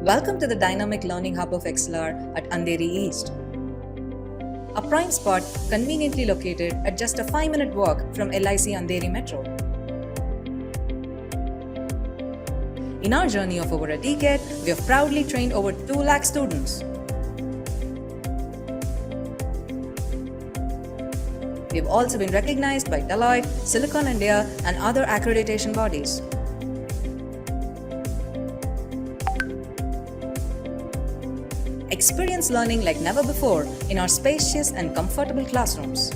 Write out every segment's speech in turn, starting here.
Welcome to the dynamic learning hub of ExcelR at Andheri East. A prime spot conveniently located at just a 5-minute walk from LIC Andheri Metro. In our journey of over a decade, we have proudly trained over 2 lakh students. We have also been recognized by Deloitte, Silicon India, and other accreditation bodies. Experience learning like never before in our spacious and comfortable classrooms.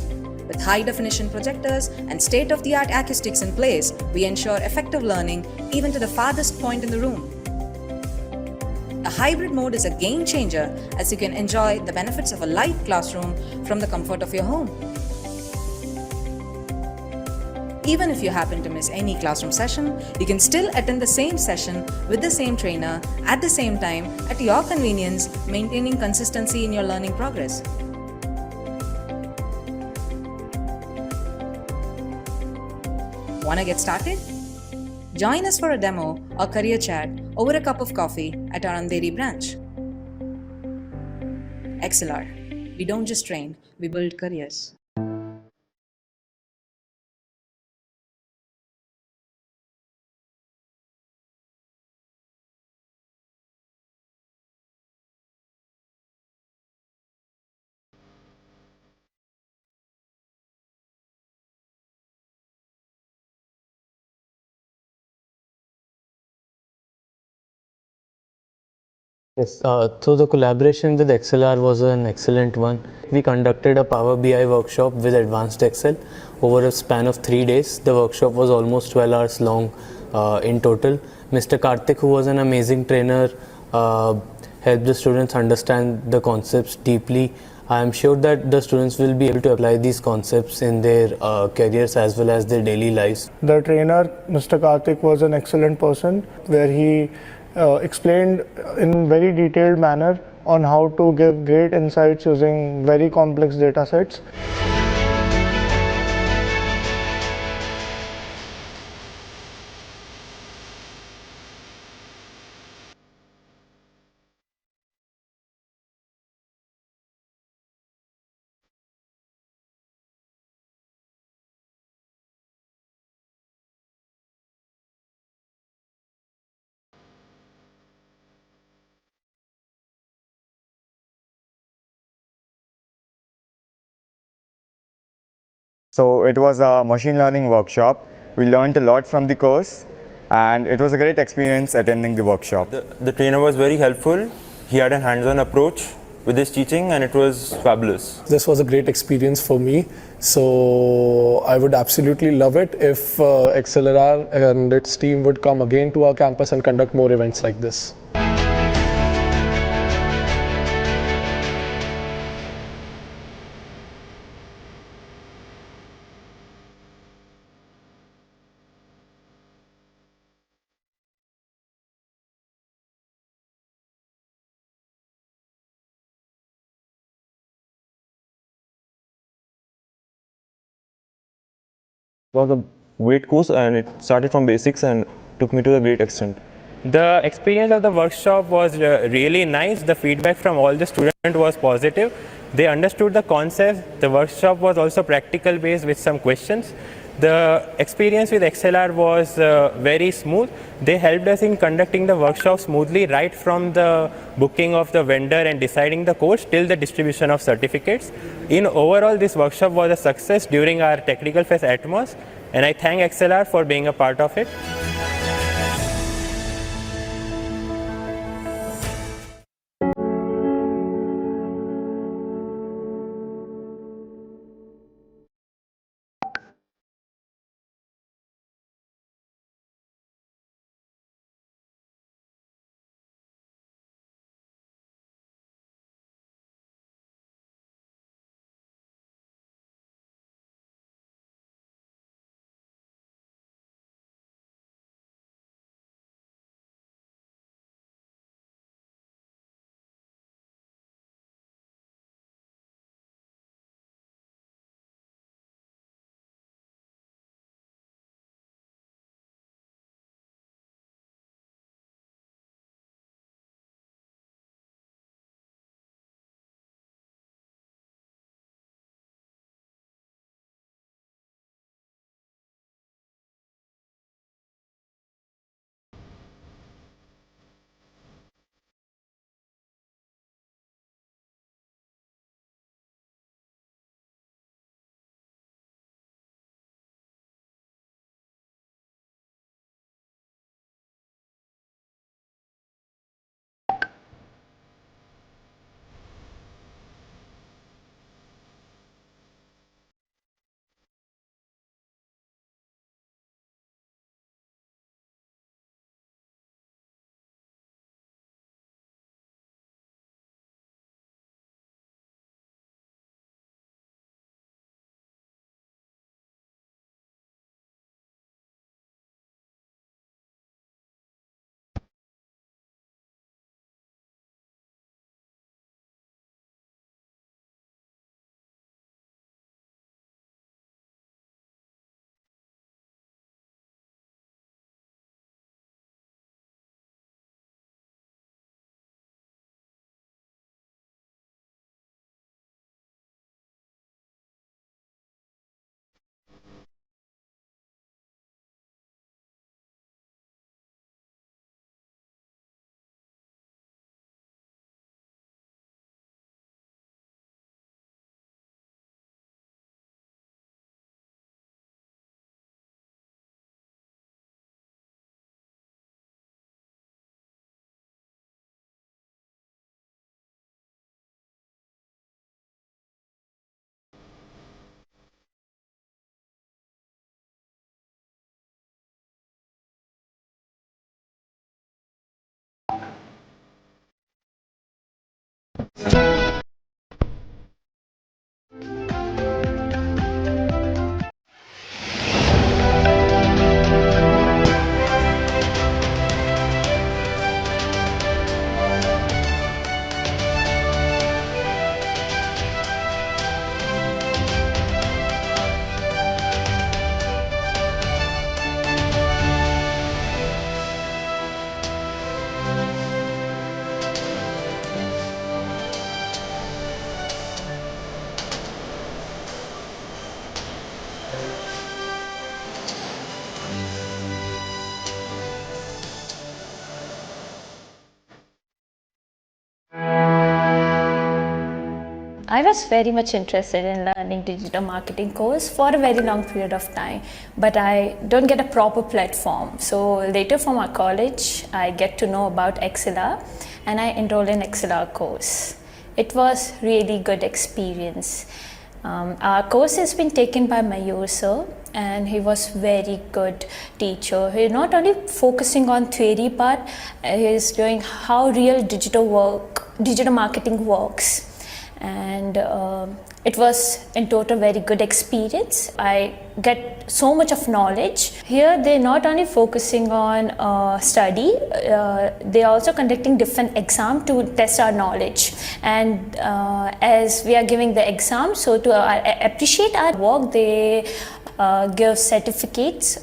With high-definition projectors and state-of-the-art acoustics in place, we ensure effective learning even to the farthest point in the room. The hybrid mode is a game changer as you can enjoy the benefits of a light classroom from the comfort of your home. Even if you happen to miss any classroom session, you can still attend the same session with the same trainer at the same time at your convenience, maintaining consistency in your learning progress. Want to get started? Join us for a demo or career chat over a cup of coffee at our Andheri branch. ExcelR. We don't just train, we build careers. Yes, so the collaboration with ExcelR was an excellent one. We conducted a Power BI workshop with Advanced Excel over a span of 3 days. The workshop was almost 12 hours long in total. Mr. Karthik, who was an amazing trainer, helped the students understand the concepts deeply. I am sure that the students will be able to apply these concepts in their careers as well as their daily lives. The trainer, Mr. Karthik, was an excellent person where he explained in very detailed manner on how to give great insights using very complex data sets. So it was a machine learning workshop. We learned a lot from the course and it was a great experience attending the workshop. The trainer was very helpful. He had a hands-on approach with his teaching and it was fabulous. This was a great experience for me. So I would absolutely love it if ExcelR and its team would come again to our campus and conduct more events like this. It was a great course and it started from basics and took me to a great extent. The experience of the workshop was really nice. The feedback from all the students was positive. They understood the concept. The workshop was also practical based with some questions. The experience with ExcelR was very smooth. They helped us in conducting the workshop smoothly right from the booking of the vendor and deciding the course till the distribution of certificates. In overall, this workshop was a success during our Technical Fest Atmos, and I thank ExcelR for being a part of it. I was very much interested in learning digital marketing course for a very long period of time, but I don't get a proper platform. So later for my college, I get to know about ExcelR and I enrolled in ExcelR course. It was really good experience. Our course has been taken by Mayur sir, and he was very good teacher. He not only focusing on theory part, he is doing how real digital marketing works. And it was in total very good experience. I get so much of knowledge. Here they're not only focusing on study, they're also conducting different exams to test our knowledge. And as we are giving the exam, so to appreciate our work, they give certificates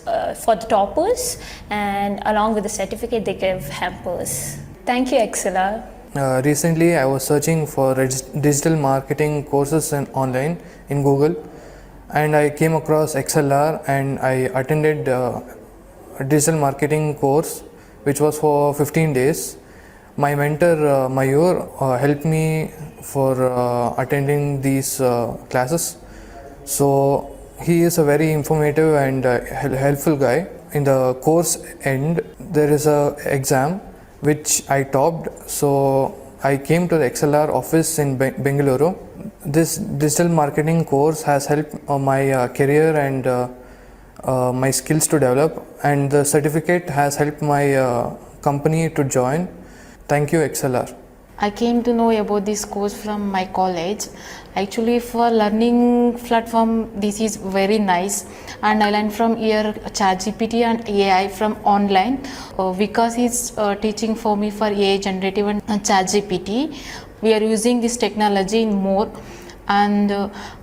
for the toppers, and along with the certificate they give hampers. Thank you, ExcelR. Recently, I was searching for digital marketing courses online in Google, and I came across ExcelR, and I attended a digital marketing course which was for 15 days. My mentor Mayur helped me for attending these classes. So he is a very informative and helpful guy. In the course end, there is a exam which I topped, so I came to the ExcelR office in Bengaluru. This digital marketing course has helped my career and my skills to develop, and the certificate has helped my company to join. Thank you, ExcelR. I came to know about this course from my college. Actually, for learning platform, this is very nice, and I learned from here ChatGPT and AI from online. Because he's teaching for me for AI generative and ChatGPT. We are using this technology in more. And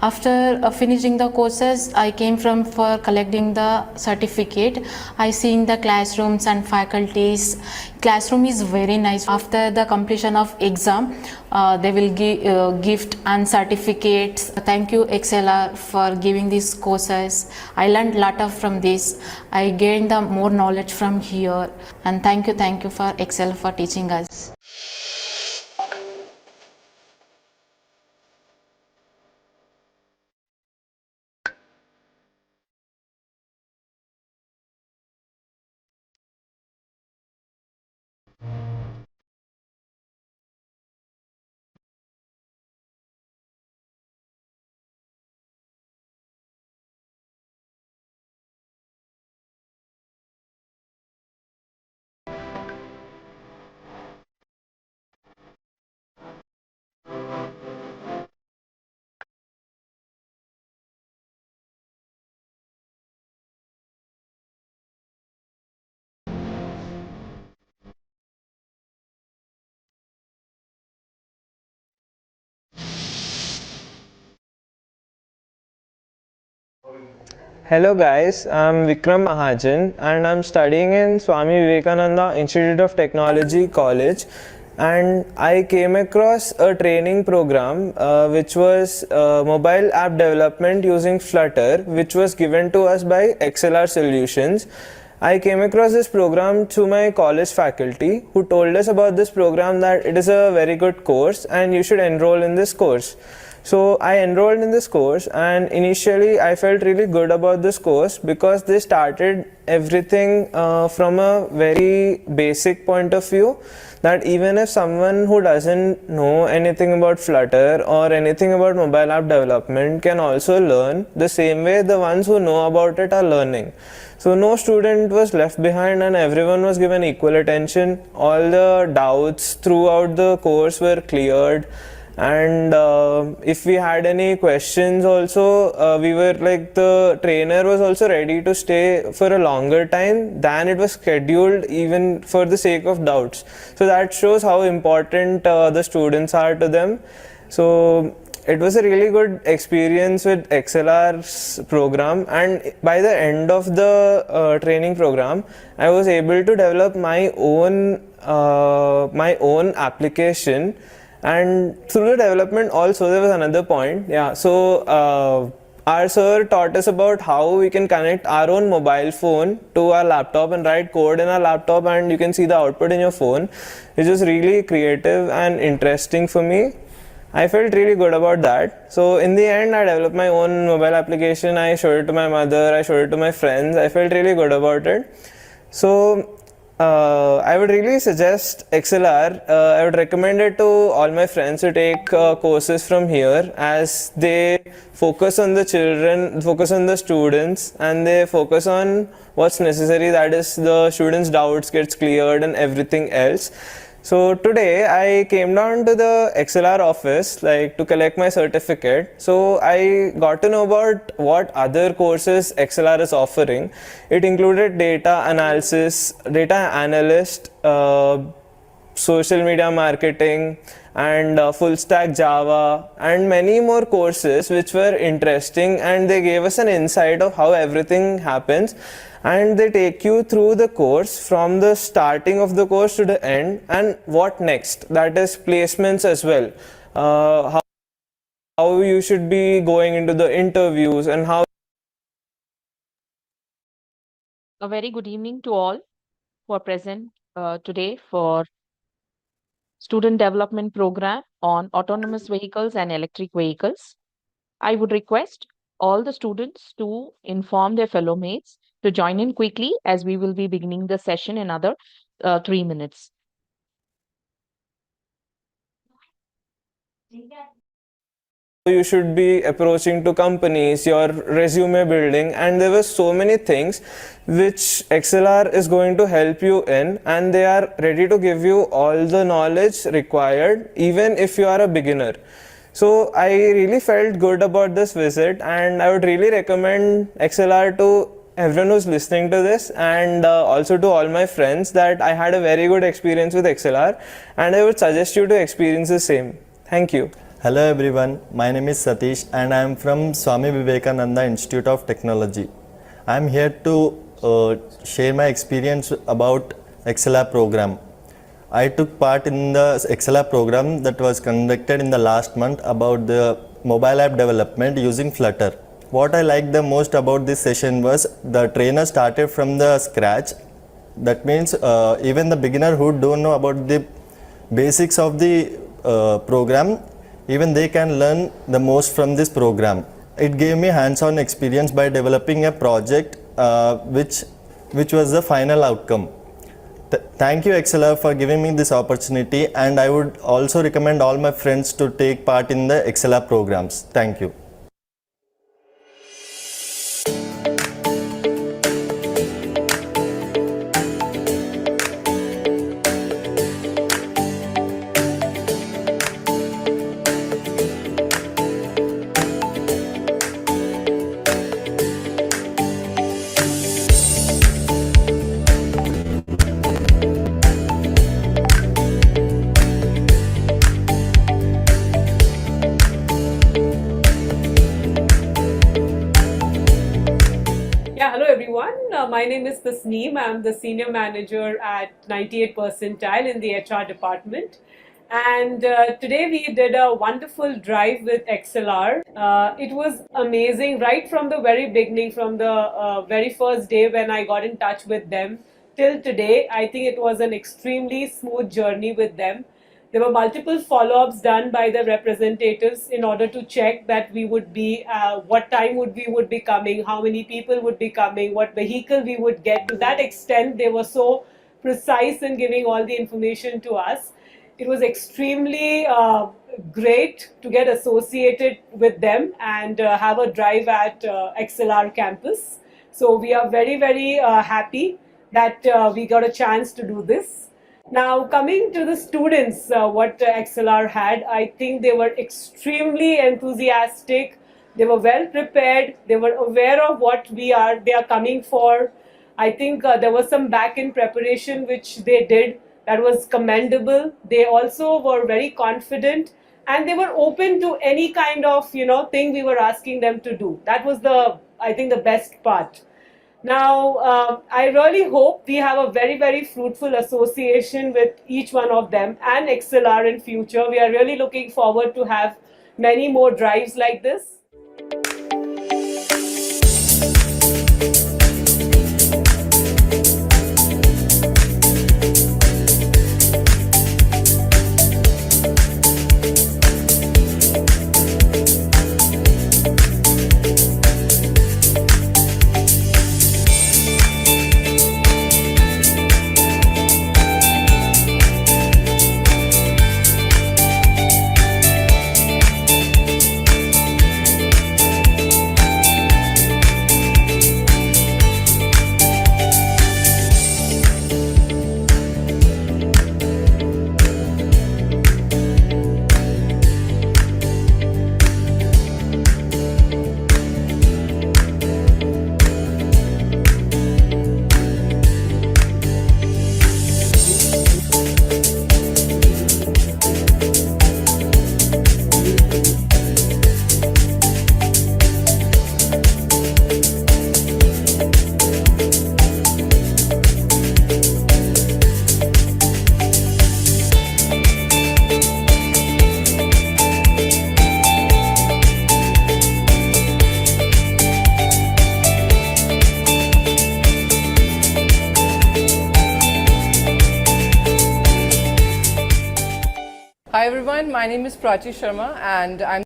after finishing the courses, I came for collecting the certificate. I seen the classrooms and faculties. Classroom is very nice. After the completion of exam, they will give gift and certificates. Thank you, ExcelR, for giving these courses. I learned a lot from this. I gained the more knowledge from here. And thank you for ExcelR for teaching us. Hello guys, I'm Vikram Mahajan and I'm studying in Swami Vivekananda Institute of Technology College, and I came across a training program which was mobile app development using Flutter, which was given to us by ExcelR Solutions. I came across this program through my college faculty, who told us about this program, that it is a very good course and you should enroll in this course. So I enrolled in this course, and initially I felt really good about this course because they started everything from a very basic point of view, that even if someone who doesn't know anything about Flutter or anything about mobile app development can also learn the same way the ones who know about it are learning. So no student was left behind and everyone was given equal attention. All the doubts throughout the course were cleared. And if we had any questions also, we were like, the trainer was also ready to stay for a longer time than it was scheduled, even for the sake of doubts. So that shows how important the students are to them. So it was a really good experience with ExcelR's program, and by the end of the training program, I was able to develop my own application. And through the development also, there was another point. Yeah, so Our sir taught us about how we can connect our own mobile phone to our laptop and write code in our laptop, and you can see the output in your phone. It was really creative and interesting for me. I felt really good about that. So in the end, I developed my own mobile application. I showed it to my mother, I showed it to my friends. I felt really good about it. So I would really suggest ExcelR. I would recommend it to all my friends to take courses from here, as they focus on the children, focus on the students, and they focus on what's necessary, that is the students' doubts gets cleared and everything else. So today I came down to the ExcelR office to collect my certificate. So I got to know about what other courses ExcelR is offering. It included data analysis, data analyst, social media marketing, and full stack Java, and many more courses which were interesting, and they gave us an insight of how everything happens, and they take you through the course from the starting of the course to the end, and what next, that is placements as well, how you should be going into the interviews, and how. A very good evening to all who are present today for Student Development Program on Autonomous Vehicles and Electric Vehicles. I would request all the students to inform their fellow mates to join in quickly, as we will be beginning the session in another 3 minutes. You should be approaching to companies, your resume building, and there were so many things which ExcelR is going to help you in, and they are ready to give you all the knowledge required, even if you are a beginner. So I really felt good about this visit, and I would really recommend ExcelR to everyone who's listening to this, and also to all my friends, that I had a very good experience with ExcelR, and I would suggest you to experience the same. Thank you. Hello everyone, my name is Satish and I am from Swami Vivekananda Institute of Technology. I am here to share my experience about ExcelR program. I took part in the ExcelR program that was conducted in the last month about the mobile app development using Flutter. What I liked the most about this session was the trainer started from the scratch. That means even the beginner who don't know about the basics of the program, even they can learn the most from this program. It gave me hands-on experience by developing a project which was the final outcome. Thank you ExcelR for giving me this opportunity, and I would also recommend all my friends to take part in the ExcelR programs. Thank you. My name is Tasneem. I'm the Senior Manager at 98 Percentile in the HR department. And today we did a wonderful drive with ExcelR. It was amazing right from the very beginning, from the very first day when I got in touch with them till today. I think it was an extremely smooth journey with them. There were multiple follow-ups done by the representatives in order to check that we would be, what time we would be coming, how many people would be coming, what vehicle we would get. To that extent, they were so precise in giving all the information to us. It was extremely great to get associated with them and have a drive at ExcelR campus. So we are very, very happy that we got a chance to do this. Now, coming to the students, what ExcelR had, I think they were extremely enthusiastic. They were well prepared. They were aware of what they are coming for. I think there was some back-end preparation which they did that was commendable. They also were very confident, and they were open to any kind of thing we were asking them to do. That was I think the best part. Now, I really hope we have a very, very fruitful association with each one of them and ExcelR in future. We are really looking forward to have many more drives like this. everyone, my name is Prachi Sharma and I'm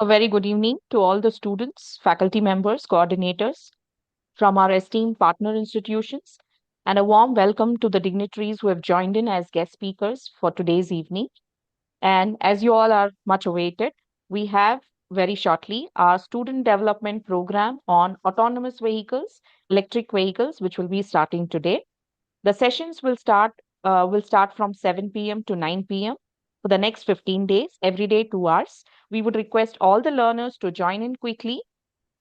A very good evening to all the students, faculty members, coordinators from our esteemed partner institutions, and a warm welcome to the dignitaries who have joined in as guest speakers for today's evening. And as you all are much awaited, we have very shortly our student development program on autonomous vehicles, electric vehicles, which will be starting today. The sessions will start from 7 p.m. to 9 p.m. for the next 15 days, every day 2 hours. We would request all the learners to join in quickly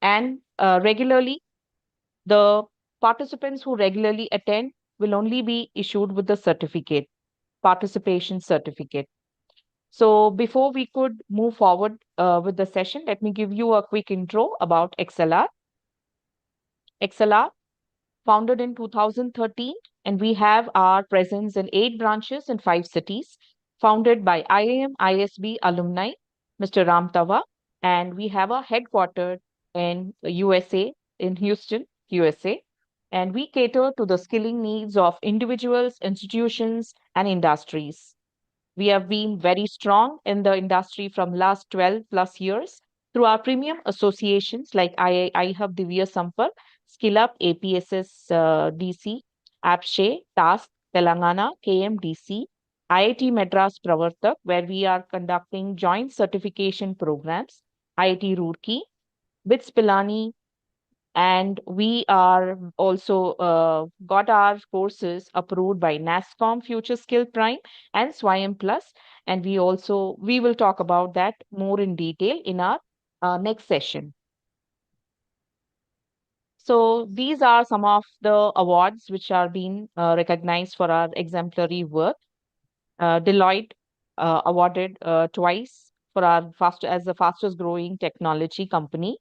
and regularly. The participants who regularly attend will only be issued with the certificate, participation certificate. So before we could move forward with the session, let me give you a quick intro about ExcelR. ExcelR, founded in 2013, and we have our presence in 8 branches in 5 cities, founded by IIM ISB alumni, Mr. Ram Tawa, and we have a headquartered in USA, in Houston, USA, and we cater to the skilling needs of individuals, institutions, and industries. We have been very strong in the industry from last 12 plus years through our premium associations like iHub Divya Sampark, Skill Up, APSS DC, APSHE, TASK, Telangana, KMDC, IIT Madras Pravartak, where we are conducting joint certification programs, IIT Roorkee, BITS Pilani, and we are also got our courses approved by NASCOM Future Skill Prime and Swayam Plus. And we will talk about that more in detail in our next session. So these are some of the awards which are being recognized for our exemplary work. Deloitte awarded twice for our as the fastest growing technology company,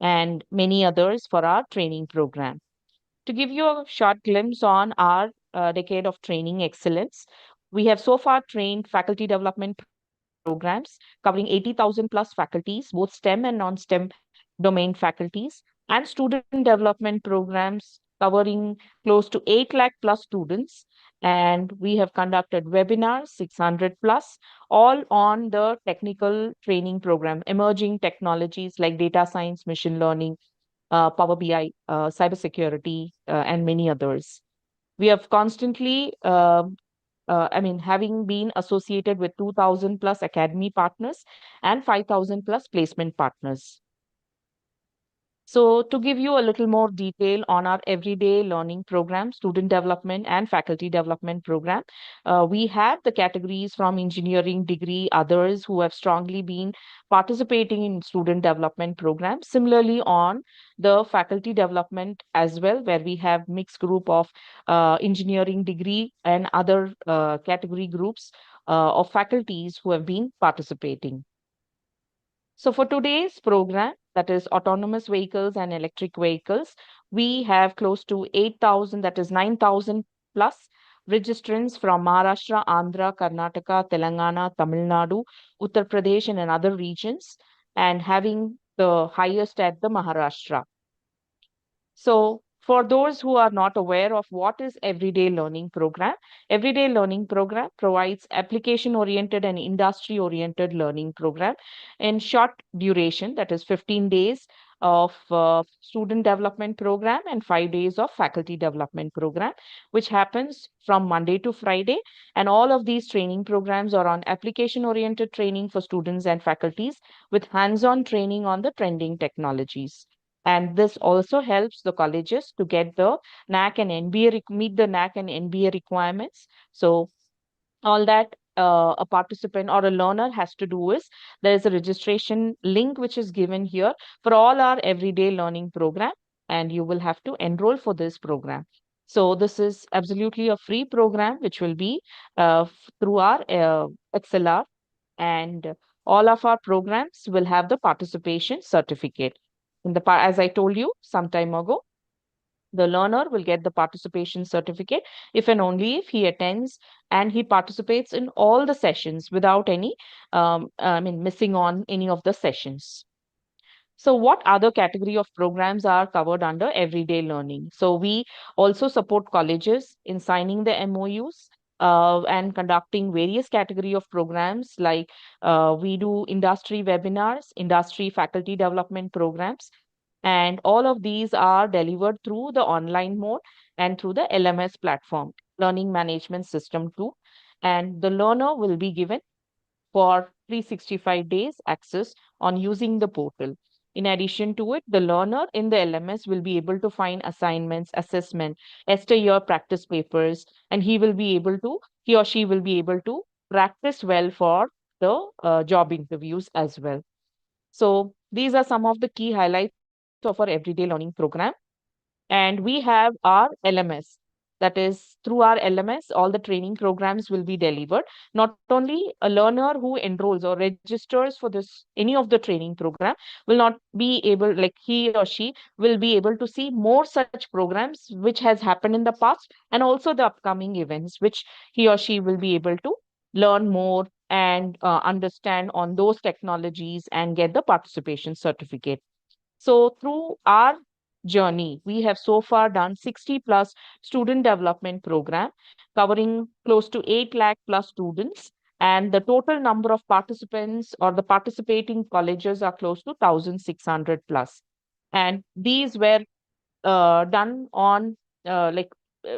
and many others for our training program. To give you a short glimpse on our decade of training excellence, we have so far trained faculty development programs covering 80,000 plus faculties, both STEM and non-STEM domain faculties, and student development programs covering close to 8 lakh plus students. And we have conducted webinars, 600 plus, all on the technical training program, emerging technologies like data science, machine learning, Power BI, cybersecurity, and many others. We have constantly, having been associated with 2,000 plus academy partners and 5,000 plus placement partners. So to give you a little more detail on our everyday learning program, student development and faculty development program, we have the categories from engineering degree, others who have strongly been participating in student development programs. Similarly on the faculty development as well, where we have mixed group of engineering degree and other category groups of faculties who have been participating. So for today's program, that is autonomous vehicles and electric vehicles, we have close to 8,000, that is 9,000 plus registrants from Maharashtra, Andhra, Karnataka, Telangana, Tamil Nadu, Uttar Pradesh, and other regions, and having the highest at the Maharashtra. So for those who are not aware of what is Everyday Learning Program, Everyday Learning Program provides application-oriented and industry-oriented learning program in short duration, that is 15 days of student development program and 5 days of faculty development program, which happens from Monday to Friday. And all of these training programs are on application-oriented training for students and faculties with hands-on training on the trending technologies. And this also helps the colleges to get the NAC and NBA, meet the NAC and NBA requirements. So all that a participant or a learner has to do is there is a registration link which is given here for all our everyday learning program, and you will have to enroll for this program. So this is absolutely a free program which will be through our ExcelR, and all of our programs will have the participation certificate. As I told you some time ago, the learner will get the participation certificate if and only if he attends and he participates in all the sessions without any, missing on any of the sessions. So what other category of programs are covered under everyday learning? So we also support colleges in signing the MOUs and conducting various category of programs, like we do industry webinars, industry faculty development programs, and all of these are delivered through the online mode and through the LMS platform, learning management system too. And the learner will be given for 365 days access on using the portal. In addition to it, the learner in the LMS will be able to find assignments, assessment, year practice papers, and he or she will be able to practice well for the job interviews as well. So these are some of the key highlights of our everyday learning program. And we have our LMS. That is, through our LMS, all the training programs will be delivered. Not only a learner who enrolls or registers for this any of the training program will not be able, like he or she will be able to see more such programs which has happened in the past, and also the upcoming events which he or she will be able to learn more and understand on those technologies and get the participation certificate. So through our journey, we have so far done 60 plus student development program covering close to 8 lakh plus students. And the total number of participants or the participating colleges are close to 1,600 plus. And these were done on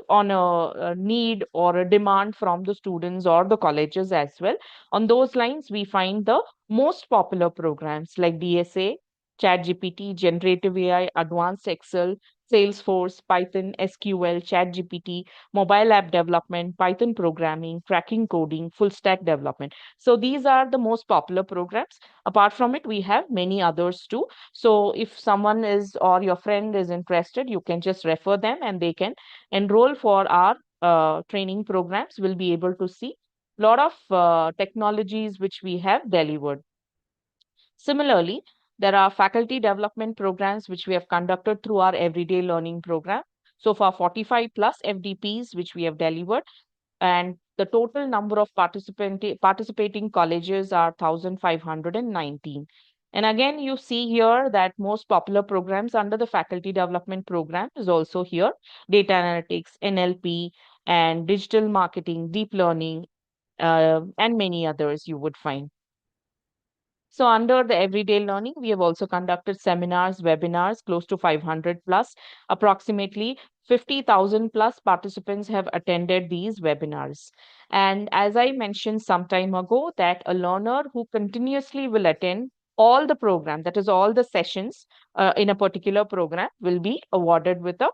on a need or a demand from the students or the colleges as well. On those lines, we find the most popular programs like DSA, ChatGPT, Generative AI, Advanced Excel, Salesforce, Python, SQL, ChatGPT, mobile app development, Python programming, cracking coding, full stack development. So these are the most popular programs. Apart from it, we have many others too. So if someone is or your friend is interested, you can just refer them and they can enroll for our training programs. We'll be able to see a lot of technologies which we have delivered. Similarly, there are faculty development programs which we have conducted through our everyday learning program. So for 45 plus FDPs which we have delivered, and the total number of participating colleges are 1,519. And again, you see here that most popular programs under the faculty development program is also here: data analytics, NLP, and digital marketing, deep learning, and many others you would find. So under the everyday learning, we have also conducted seminars, webinars, close to 500 plus. Approximately 50,000 plus participants have attended these webinars. And as I mentioned some time ago, that a learner who continuously will attend all the program, that is all the sessions in a particular program, will be awarded with a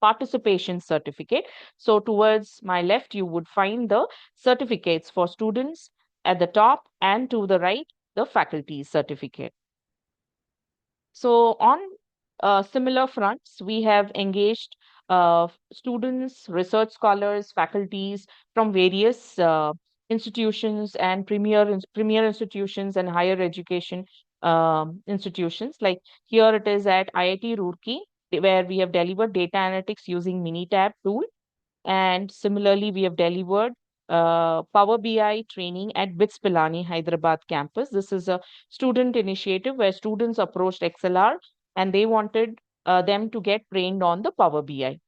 participation certificate. So towards my left, you would find the certificates for students at the top, and to the right, the faculty certificate. So on similar fronts, we have engaged students, research scholars, faculties from various institutions and premier institutions and higher education institutions. Like here it is at IIT Roorkee, where we have delivered data analytics using Minitab tool. And similarly, we have delivered Power BI training at BITS Pilani, Hyderabad campus. This is a student initiative where students approached ExcelR and they wanted them to get trained on the Power BI.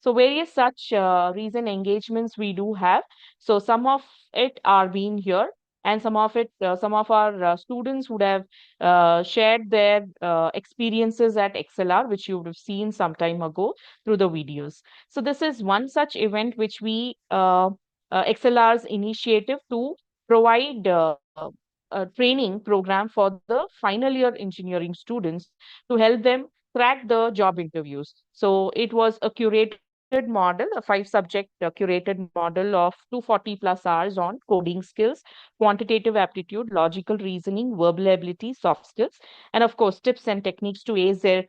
So various such recent engagements we do have. So some of it are being here, and some of our students would have shared their experiences at ExcelR, which you would have seen some time ago through the videos. So this is one such event which we ExcelR's initiative to provide a training program for the final year engineering students to help them crack the job interviews. So it was a curated model, a 5-subject curated model of 240 plus hours on coding skills, quantitative aptitude, logical reasoning, verbal ability, soft skills, and of course, tips and techniques to ace their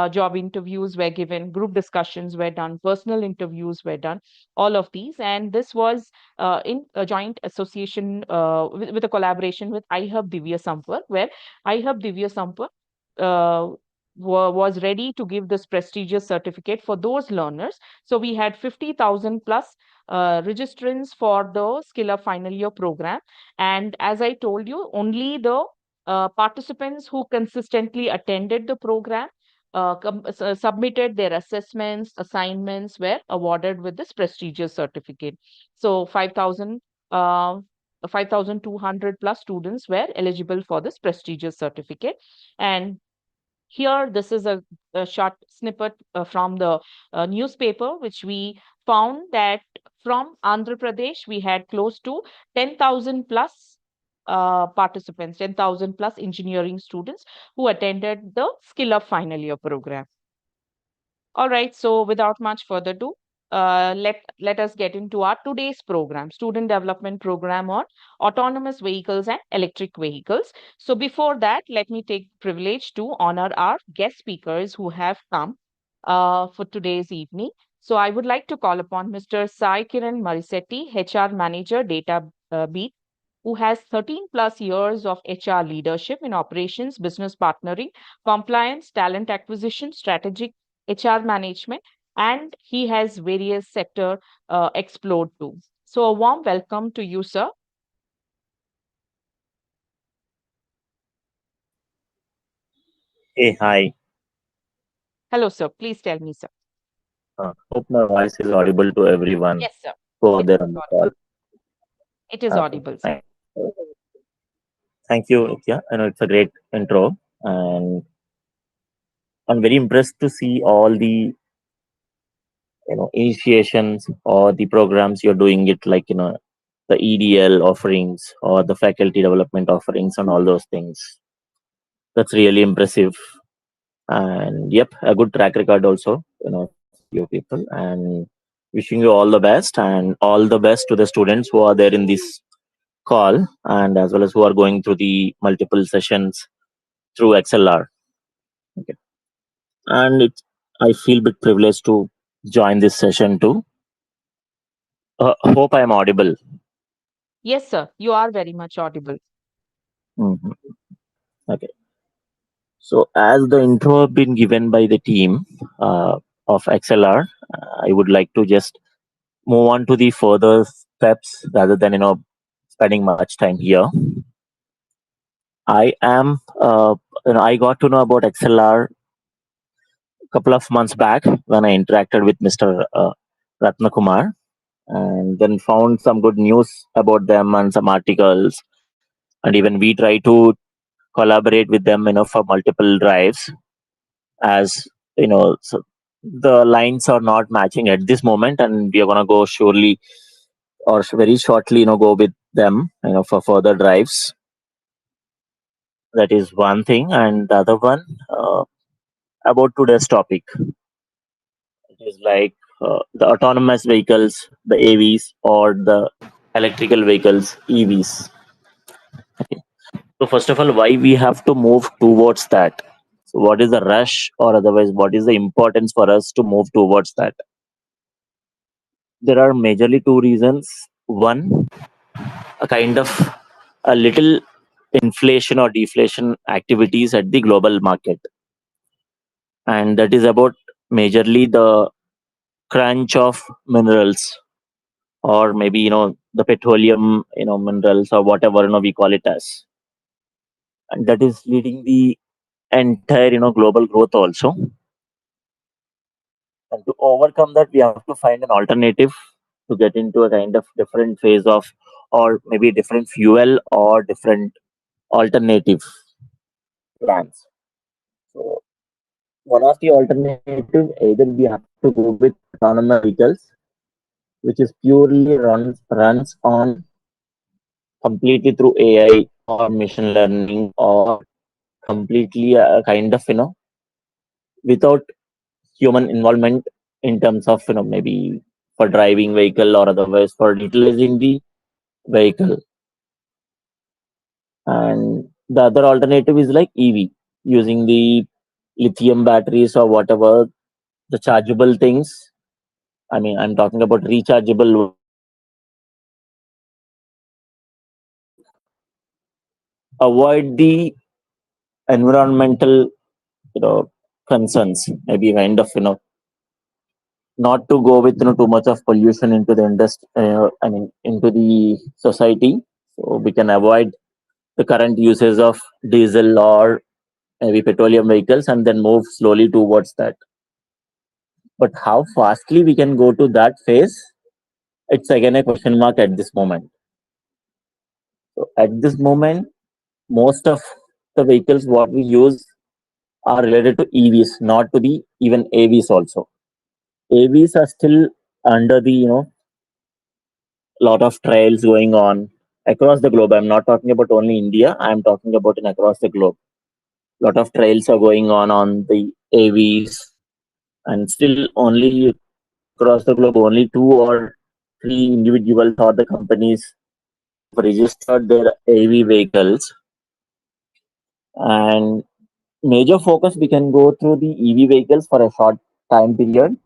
job interviews were given, group discussions were done, personal interviews were done, all of these. And this was in a joint association with a collaboration with iHub Divya Sampark, where iHub Divya Sampark was ready to give this prestigious certificate for those learners. So we had 50,000 plus registrants for the Skill Up final year program. And as I told you, only the participants who consistently attended the program, submitted their assessments, assignments, were awarded with this prestigious certificate. So 5,200 plus students were eligible for this prestigious certificate. And here, this is a short snippet from the newspaper, which we found that from Andhra Pradesh, we had close to 10,000 plus participants, 10,000 plus engineering students who attended the Skill Up final year program. All right, so without much further ado, let us get into our today's program, student development program on autonomous vehicles and electric vehicles. So before that, let me take the privilege to honor our guest speakers who have come for today's evening. So I would like to call upon Mr. Sai Kiran Marisetti, HR Manager, Data Beat, who has 13 plus years of HR leadership in operations, business partnering, compliance, talent acquisition, strategic HR management, and he has various sector explored too. So a warm welcome to you, sir. Hey, hi. Hello, sir. Please tell me, sir. Hope my voice is audible to everyone Yes, sir. who are It there is on the call. audible. It is audible, sir. Thank you, Nitya. I know it's a great intro, and I'm very impressed to see all the initiations or the programs you're doing it, like the EDL offerings or the faculty development offerings and all those things. That's really impressive, and yep, a good track record also. You people, and wishing you all the best, and all the best to the students who are there in this call, and as well as who are going through the multiple sessions through ExcelR. Okay. And I feel a bit privileged to join this session too. Hope I am audible. Yes, sir. You are very much audible. Mhm. Okay. So as the intro have been given by the team of ExcelR, I would like to just move on to the further steps rather than spending much time here. I am I got to know about ExcelR couple of months back when I interacted with Mr. Ratnakumar, and then found some good news about them and some articles, and even we try to collaborate with them, for multiple drives. As so the lines are not matching at this moment, and we are gonna go surely or very shortly, go with them, for further drives. That is one thing, and the other one about today's topic. It is like the autonomous vehicles, the AVs, or the electrical vehicles, EVs. So first of all, why we have to move towards that? So what is the rush, or otherwise, what is the importance for us to move towards that? There are majorly two reasons. One, a kind of a little inflation or deflation activities at the global market, and that is about majorly the crunch of minerals, or maybe the petroleum minerals, or whatever we call it as, and that is leading the entire global growth also. And to overcome that, we have to find an alternative to get into a kind of different phase of, or maybe different fuel or different alternative plans. So one of the alternative, either we have to go with autonomous vehicles, which is purely runs on completely through AI or machine learning, or completely a kind of without human involvement, in terms of maybe for driving vehicle or otherwise for utilizing the vehicle. And the other alternative is like EV, using the lithium batteries or whatever the chargeable things. I mean, I'm talking about rechargeable. Avoid the environmental concerns, maybe kind of not to go with too much of pollution into the industry. I mean into the society, so we can avoid the current uses of diesel or maybe petroleum vehicles and then move slowly towards that. But how fastly we can go to that phase, it's again a question mark at this moment. So at this moment, most of the vehicles what we use are related to EVs, not to the even AVs also. AVs are still under the lot of trials going on across the globe. I'm not talking about only India. I'm talking about in across the globe. Lot of trials are going on the AVs, and still only across the globe only 2 or 3 individuals or the companies registered their AV vehicles. And major focus we can go through the EV vehicles for a short time period.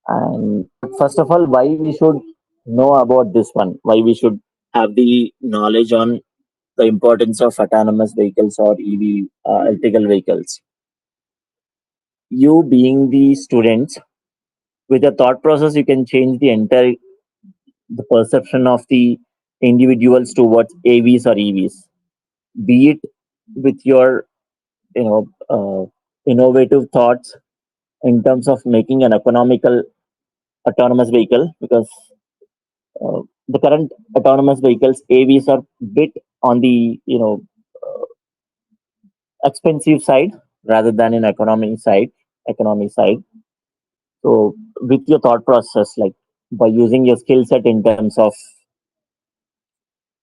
And first of all, why we should know about this one? Why we should have the knowledge on the importance of autonomous vehicles or EV electrical vehicles? You being the students, with a thought process, you can change the entire the perception of the individuals towards AVs or EVs. Be it with your innovative thoughts in terms of making an economical autonomous vehicle, because the current autonomous vehicles AVs are bit on the expensive side rather than in economy side. So with your thought process, like by using your skill set in terms of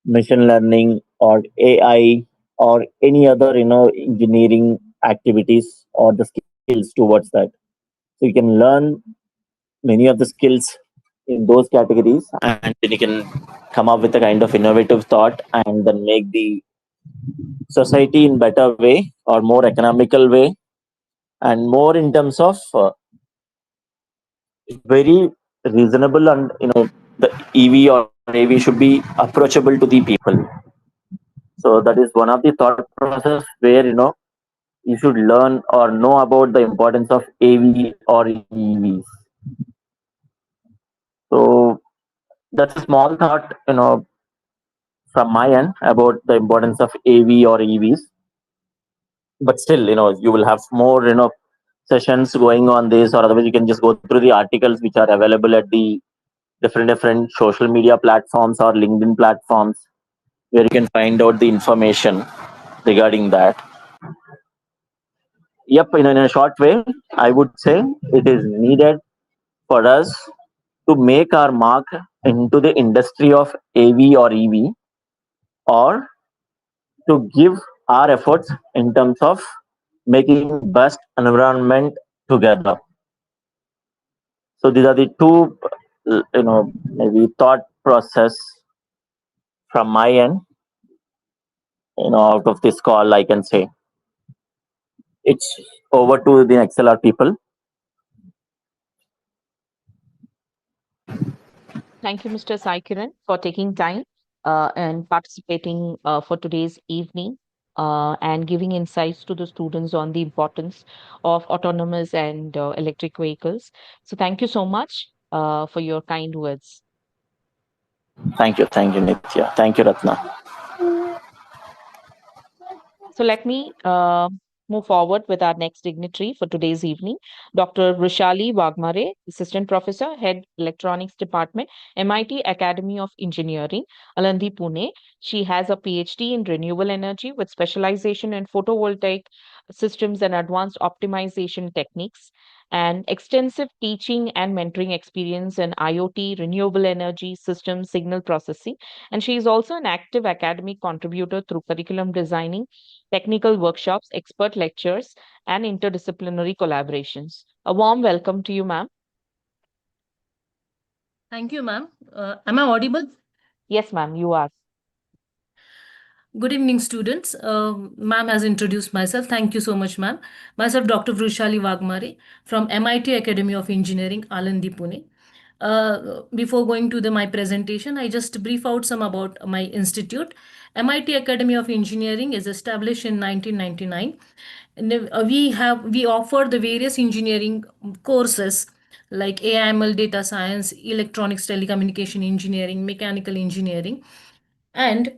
machine learning or AI or any other engineering activities or the skills towards that, so you can learn many of the skills in those categories, and then you can come up with a kind of innovative thought and then make the society in better way or more economical way, and more in terms of very reasonable, and the EV or AV should be approachable to the people. So that is one of the thought process where you should learn or know about the importance of AV or EVs. So that's a small thought from my end about the importance of AV or EVs. But still, you will have more sessions going on this, or otherwise you can just go through the articles which are available at the different social media platforms or LinkedIn platforms, where you can find out the information regarding that. Yep, in a short way, I would say it is needed for us to make our mark into the industry of AV or EV, or to give our efforts in terms of making best environment together. So these are the two, maybe thought process from my end. Out of this call, I can say it's over to the ExcelR people. Thank you, Mr. Sai Kiran, for taking time and participating for today's evening and giving insights to the students on the importance of autonomous and electric vehicles. So, thank you so much for your kind words. Thank you, Nitya. Thank you, Ratna. So let me move forward with our next dignitary for today's evening, Dr. Rushali Wagmare, Assistant Professor, Head Electronics Department, MIT Academy of Engineering, Alandi, Pune. She has a PhD in renewable energy with specialization in photovoltaic systems and advanced optimization techniques, and extensive teaching and mentoring experience in IoT, renewable energy systems, signal processing. And she is also an active academic contributor through curriculum designing, technical workshops, expert lectures, and interdisciplinary collaborations. A warm welcome to you, ma'am. Thank you, ma'am. Am I audible? Yes, ma'am, you are. Good evening, students. Ma'am has introduced myself. Thank you so much, ma'am. Myself, Dr. Vrushali Wagmare from MIT Academy of Engineering, Alandi, Pune. Before going to my presentation, I just brief out some about my institute. MIT Academy of Engineering is established in 1999. And we offer the various engineering courses like AIML, data science, electronics, telecommunication engineering, mechanical engineering, and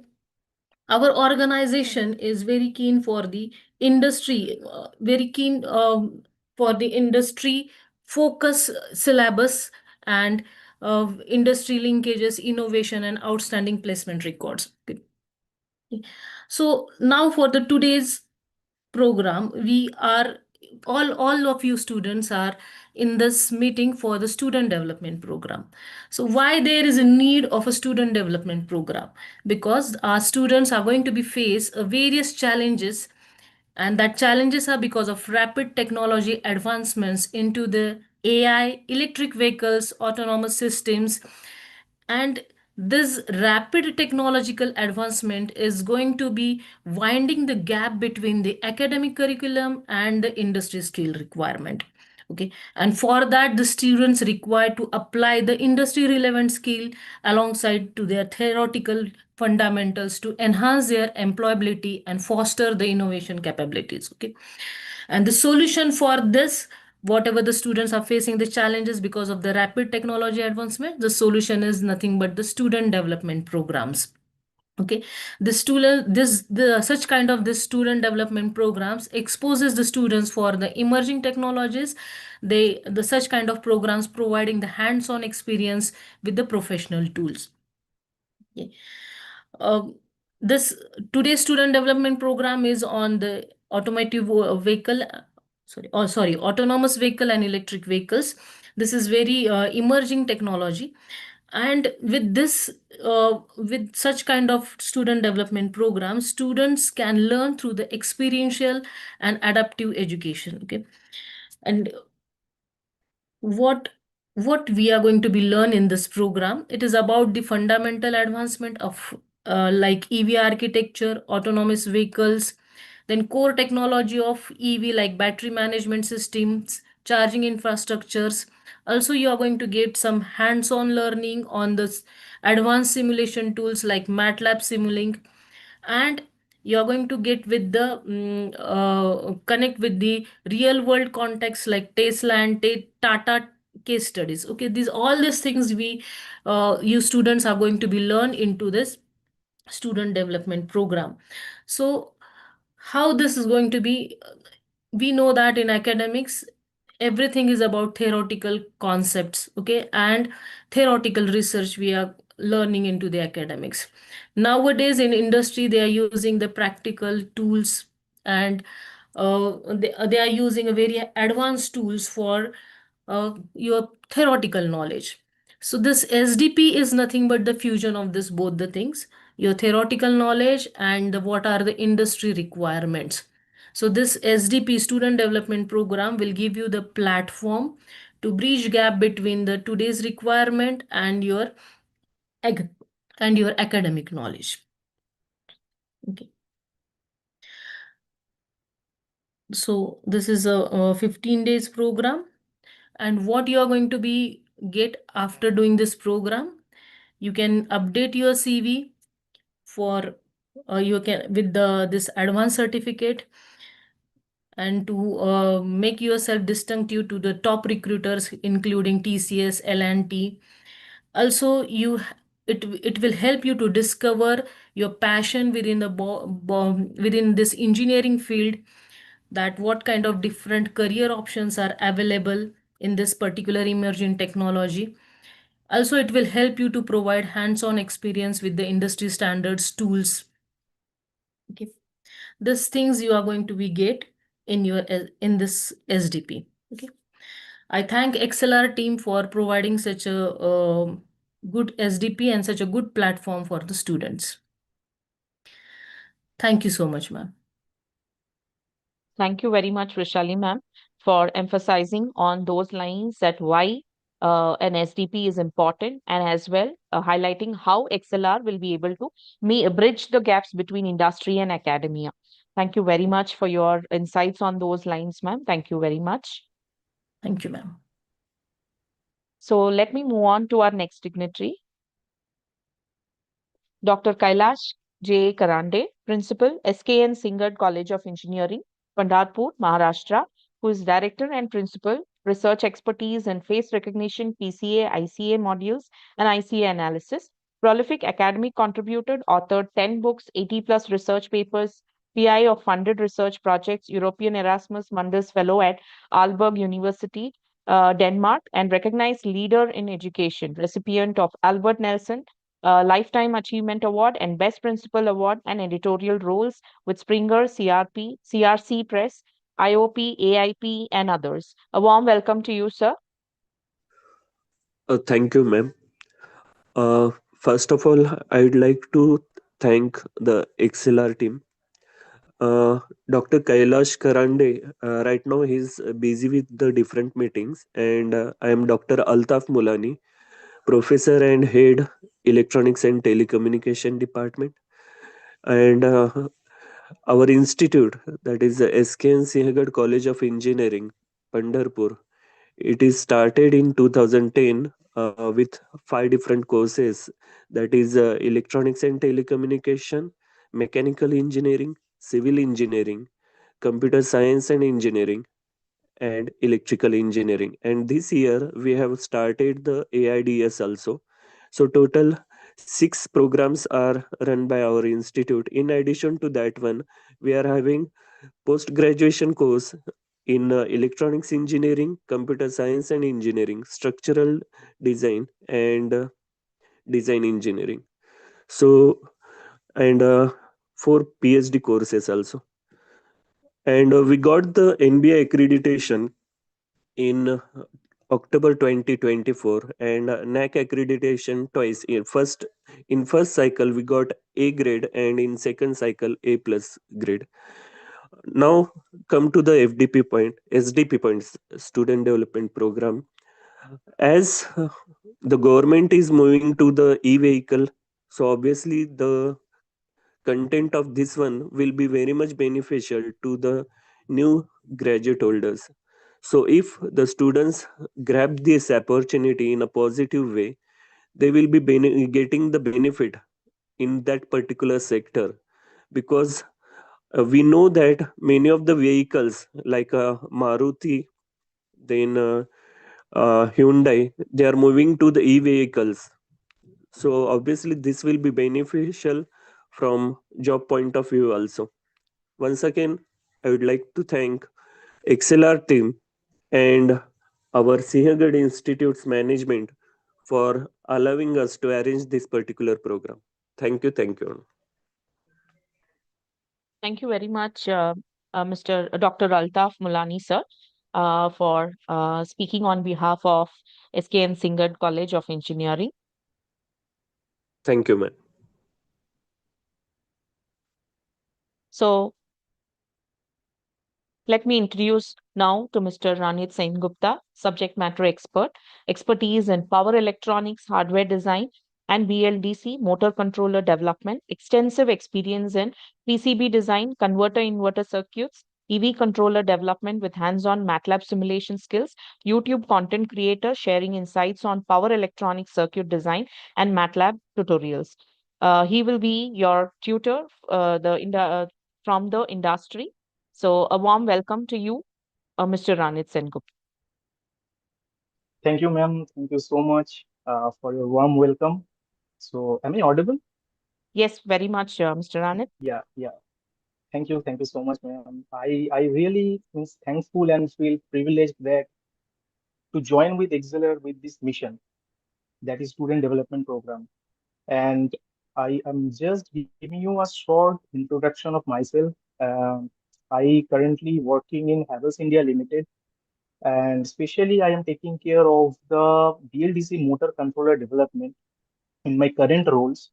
our organization is very keen for the industry, very keen for the industry focus syllabus and industry linkages, innovation, and outstanding placement records. Okay. So now for the today's program, we are all of you students are in this meeting for the student development program. So why there is a need of a student development program? Because our students are going to be face various challenges, and that challenges are because of rapid technology advancements into the AI, electric vehicles, autonomous systems, and this rapid technological advancement is going to be winding the gap between the academic curriculum and the industry skill requirement. Okay, and for that the students required to apply the industry relevant skill alongside to their theoretical fundamentals to enhance their employability and foster the innovation capabilities. Okay, and the solution for this, whatever the students are facing the challenges because of the rapid technology advancement, the solution is nothing but the student development programs. Okay, the such kind of this student development programs exposes the students for the emerging technologies. The such kind of programs providing the hands-on experience with the professional tools. Okay. Um, this today's student development program is on the automotive vehicle, autonomous vehicle and electric vehicles. This is very emerging technology, and with such kind of student development programs, students can learn through the experiential and adaptive education. Okay, and what what we are going to be learn in this program, it is about the fundamental advancement of like EV architecture, autonomous vehicles, then core technology of EV like battery management systems, charging infrastructures. Also you are going to get some hands-on learning on this advanced simulation tools like MATLAB Simulink, and you're going to get with the connect with the real world context like Tesla and Tata case studies. Okay, these all these things we you students are going to be learn into this student development program. So how this is going to be, we know that in academics everything is about theoretical concepts, okay, and theoretical research we are learning into the academics. Nowadays in industry they are using the practical tools, and they are using a very advanced tools for your theoretical knowledge. So this SDP is nothing but the fusion of this both the things, your theoretical knowledge and what are the industry requirements. So this SDP student development program will give you the platform to bridge gap between the today's requirement and your academic knowledge. Okay. So this is a 15 days program, and what you are going to be get after doing this program, you can update your CV for you can with the this advanced certificate, and to make yourself distinctive to the top recruiters including TCS, L&T. Also it will help you to discover your passion within the within this engineering field, that what kind of different career options are available in this particular emerging technology. Also it will help you to provide hands-on experience with the industry standards tools. Okay, these things you are going to be get in your in this SDP. Okay, I thank ExcelR team for providing such a good SDP and such a good platform for the students. Thank you so much, ma'am. Thank you very much, Rishali ma'am, for emphasizing on those lines that why an SDP is important, and as well highlighting how ExcelR will be able to bridge the gaps between industry and academia. Thank you very much for your insights on those lines, ma'am. Thank you very much. Thank you, ma'am. So let me move on to our next dignitary, Dr. Kailash J. Karande, Principal, SKN Singad College of Engineering, Pandharpur, Maharashtra, who is Director and Principal, Research Expertise in Face Recognition, PCA, ICA modules, and ICA analysis. Prolific academic contributor, authored 10 books, 80 plus research papers, PI of funded research projects, European Erasmus Mundus Fellow at Aalborg University, Denmark, and recognized leader in education, recipient of Albert Nelson Lifetime Achievement Award and Best Principal Award and editorial roles with Springer, CRP, CRC Press, IOP, AIP, and others. A warm welcome to you, sir. Thank you, ma'am. First of all, I'd like to thank the ExcelR team. Dr. Kailash Karande, right now he's busy with the different meetings, and I am Dr. Altaf Mulani, Professor and Head Electronics and Telecommunication Department. And our institute, that is the SKN Sinhagad College of Engineering, Pandharpur, it is started in 2010 with 5 different courses, that is electronics and telecommunication, mechanical engineering, civil engineering, computer science and engineering, and electrical engineering. And this year we have started the AIDS also. So total 6 programs are run by our institute. In addition to that one, we are having post graduation course in electronics engineering, computer science and engineering, structural design, and design engineering. So, and 4 PhD courses also. And we got the NBA accreditation in October 2024, and NAC accreditation twice. In first cycle we got A grade, and in second cycle A plus grade. Now come to the FDP point, SDP points, Student Development Program. As the government is moving to the e-vehicle, so obviously the content of this one will be very much beneficial to the new graduate holders. So if the students grab this opportunity in a positive way, they will be getting the benefit in that particular sector, because we know that many of the vehicles like Maruti, then Hyundai, they are moving to the e-vehicles. So obviously this will be beneficial from job point of view also. Once again, I would like to thank ExcelR team and our Sinhagad Institute's management for allowing us to arrange this particular program. Thank you. Thank you. Thank you very much, Mr. Dr. Altaf Mulani, sir, for speaking on behalf of SKN Singad College of Engineering. Thank you, ma'am. So, let me introduce now to Mr. Ranit Sen Gupta, subject matter expert, expertise in power electronics, hardware design, and BLDC motor controller development, extensive experience in PCB design, converter inverter circuits, EV controller development with hands-on MATLAB simulation skills, YouTube content creator sharing insights on power electronic circuit design and MATLAB tutorials. He will be your tutor from the industry. So a warm welcome to you, Mr. Ranit Sengupta. Thank you, ma'am. Thank you so much for your warm welcome. So, am I audible? Yes, very much, Mr. Ranit. Yeah. Thank you so much, ma'am. I really feel thankful and feel privileged that to join with ExcelR with this mission, that is Student Development Program. And I am just giving you a short introduction of myself. I currently working in Havels India Limited, and especially I am taking care of the BLDC motor controller development in my current roles.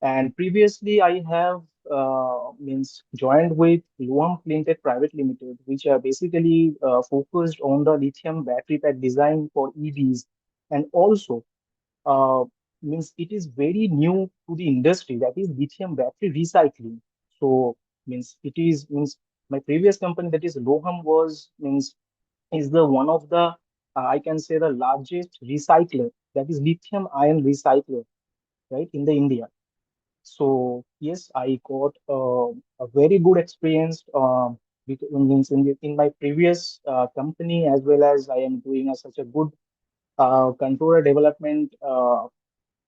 And previously, I have joined with Luam Cleantech Private Limited, which are basically focused on the lithium battery pack design for EVs, and also uh, it is very new to the industry, that is lithium battery recycling. So it is my previous company, that is Loham, was is the one of the I can say the largest recycler, that is lithium ion recycler, right, in the India. So yes, I got a very good experience means in my previous company, as well as I am doing such a good controller development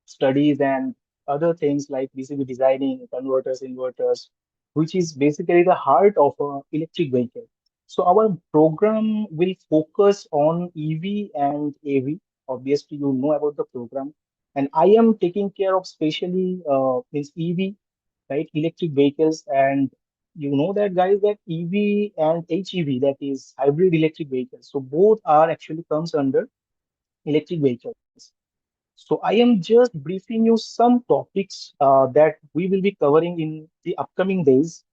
studies and other things like PCB designing, converters, inverters, which is basically the heart of an electric vehicle. So our program will focus on EV and AV. Obviously, you know about the program, and I am taking care of especially means EV, right, electric vehicles, and you know that guys that EV and HEV, that is hybrid electric vehicles. So both are actually comes under electric vehicles. So I am just briefing you some topics that we will be covering in the upcoming days.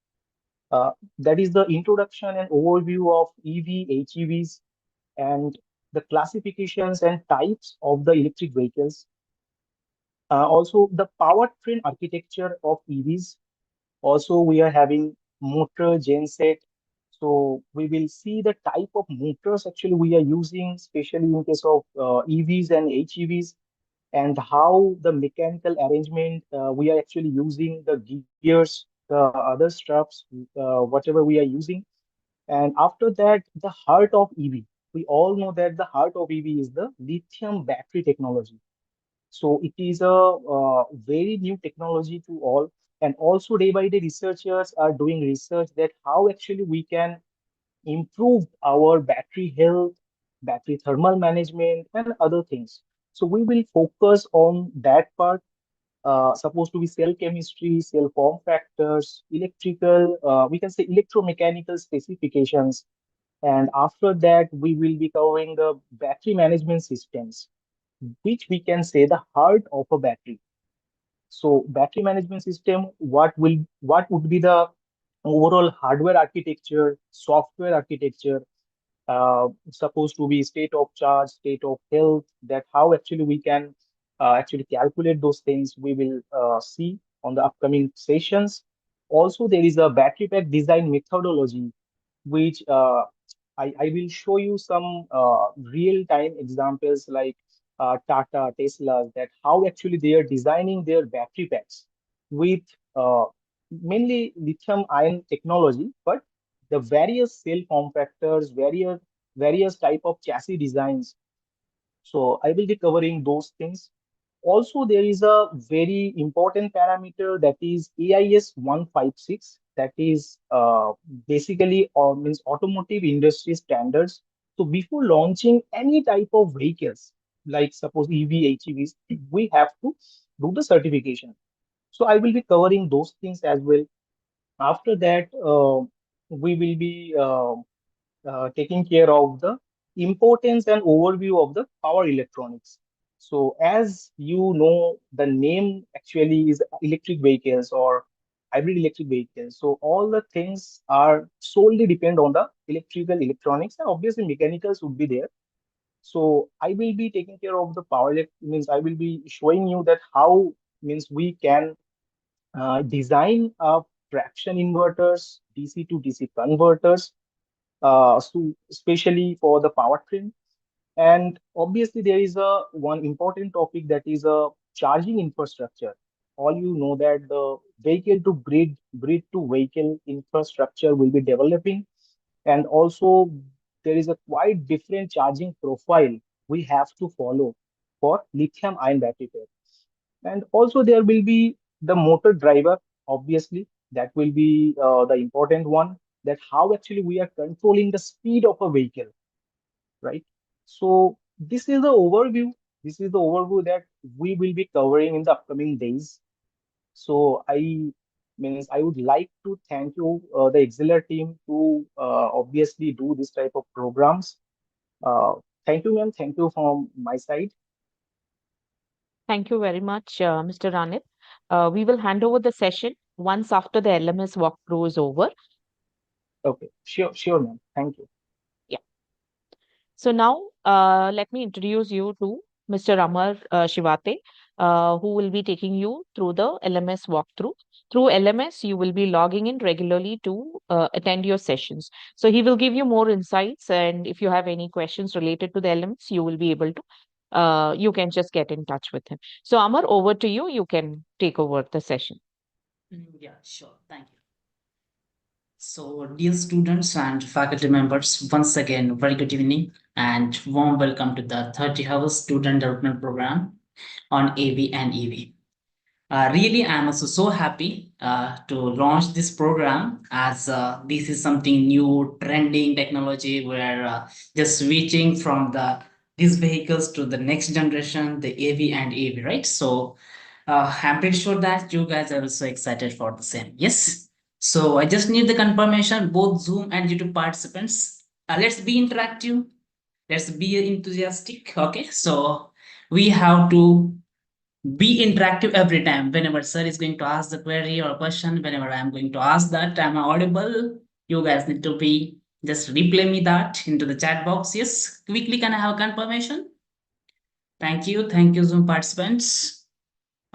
That is the introduction and overview of EV, HEVs, and the classifications and types of the electric vehicles. Also, the powertrain architecture of EVs. Also, we are having motor genset. So we will see the type of motors actually we are using, especially in case of EVs and HEVs, and how the mechanical arrangement we are actually using, the gears, the other straps, whatever we are using. And after that, the heart of EV. We all know that the heart of EV is the lithium battery technology. So it is a very new technology to all. And also day by day researchers are doing research that how actually we can improve our battery health, battery thermal management, and other things. So we will focus on that part, supposed to be cell chemistry, cell form factors, electrical, we can say electromechanical specifications. And after that, we will be covering the battery management systems, which we can say the heart of a battery. So battery management system, what would be the overall hardware architecture, software architecture, supposed to be state of charge, state of health, that how actually we can actually calculate those things, we will see on the upcoming sessions. Also, there is a battery pack design methodology, which I will show you some real-time examples like Tata, Tesla, that how actually they are designing their battery packs with uh, mainly lithium ion technology, but the various cell form factors, various type of chassis designs. So I will be covering those things. Also, there is a very important parameter, that is AIS 156. That is basically means automotive industry standards. So before launching any type of vehicles, like suppose EV, HEVs, we have to do the certification. So I will be covering those things as well. After that, we will be taking care of the importance and overview of the power electronics. So as you know, the name actually is electric vehicles or hybrid electric vehicles. So all the things are solely depend on the electrical electronics, and obviously mechanicals would be there. So I will be taking care of the means I will be showing you that how means we can design traction inverters, DC to DC converters, so especially for the powertrain. And obviously, there is a one important topic, that is a charging infrastructure. All you know that the vehicle to grid to vehicle infrastructure will be developing, and also there is a quite different charging profile we have to follow for lithium ion battery pack. And also there will be the motor driver, obviously, that will be the important one, that how actually we are controlling the speed of a vehicle, right? So this is the overview. This is the overview that we will be covering in the upcoming days. So I would like to thank you, the ExcelR team, to obviously do this type of programs. Uh, Thank you, ma'am. Thank you from my side. Thank you very much, Mr. Ranit. We will hand over the session once after the LMS walkthrough is over. Okay, sure, ma'am. Thank you. Yeah. So now, let me introduce you to Mr. Amar Shivate. who will be taking you through the LMS walkthrough. Through LMS, you will be logging in regularly to attend your sessions. So he will give you more insights, and if you have any questions related to the LMS, you will be able to, you can just get in touch with him. So Amar, over to you. You can take over the session. Yeah, sure. Thank you. So, dear students and faculty members, once again, very good evening and warm welcome to the 30 hours student development program on AV and EV. Really, I'm also so happy to launch this program as this is something new, trending technology. We're just switching from these vehicles to the next generation, the AV and EV, right? So I'm pretty sure that you guys are also excited for the same. Yes. So I just need the confirmation, both Zoom and YouTube participants. Let's be interactive. Let's be enthusiastic. Okay. So we have to be interactive every time. Whenever sir is going to ask the query or question, whenever I'm going to ask that, I'm audible. You guys need to be just replay me that into the chat box. Yes. Quickly, can I have a confirmation? Thank you. Thank you, Zoom participants.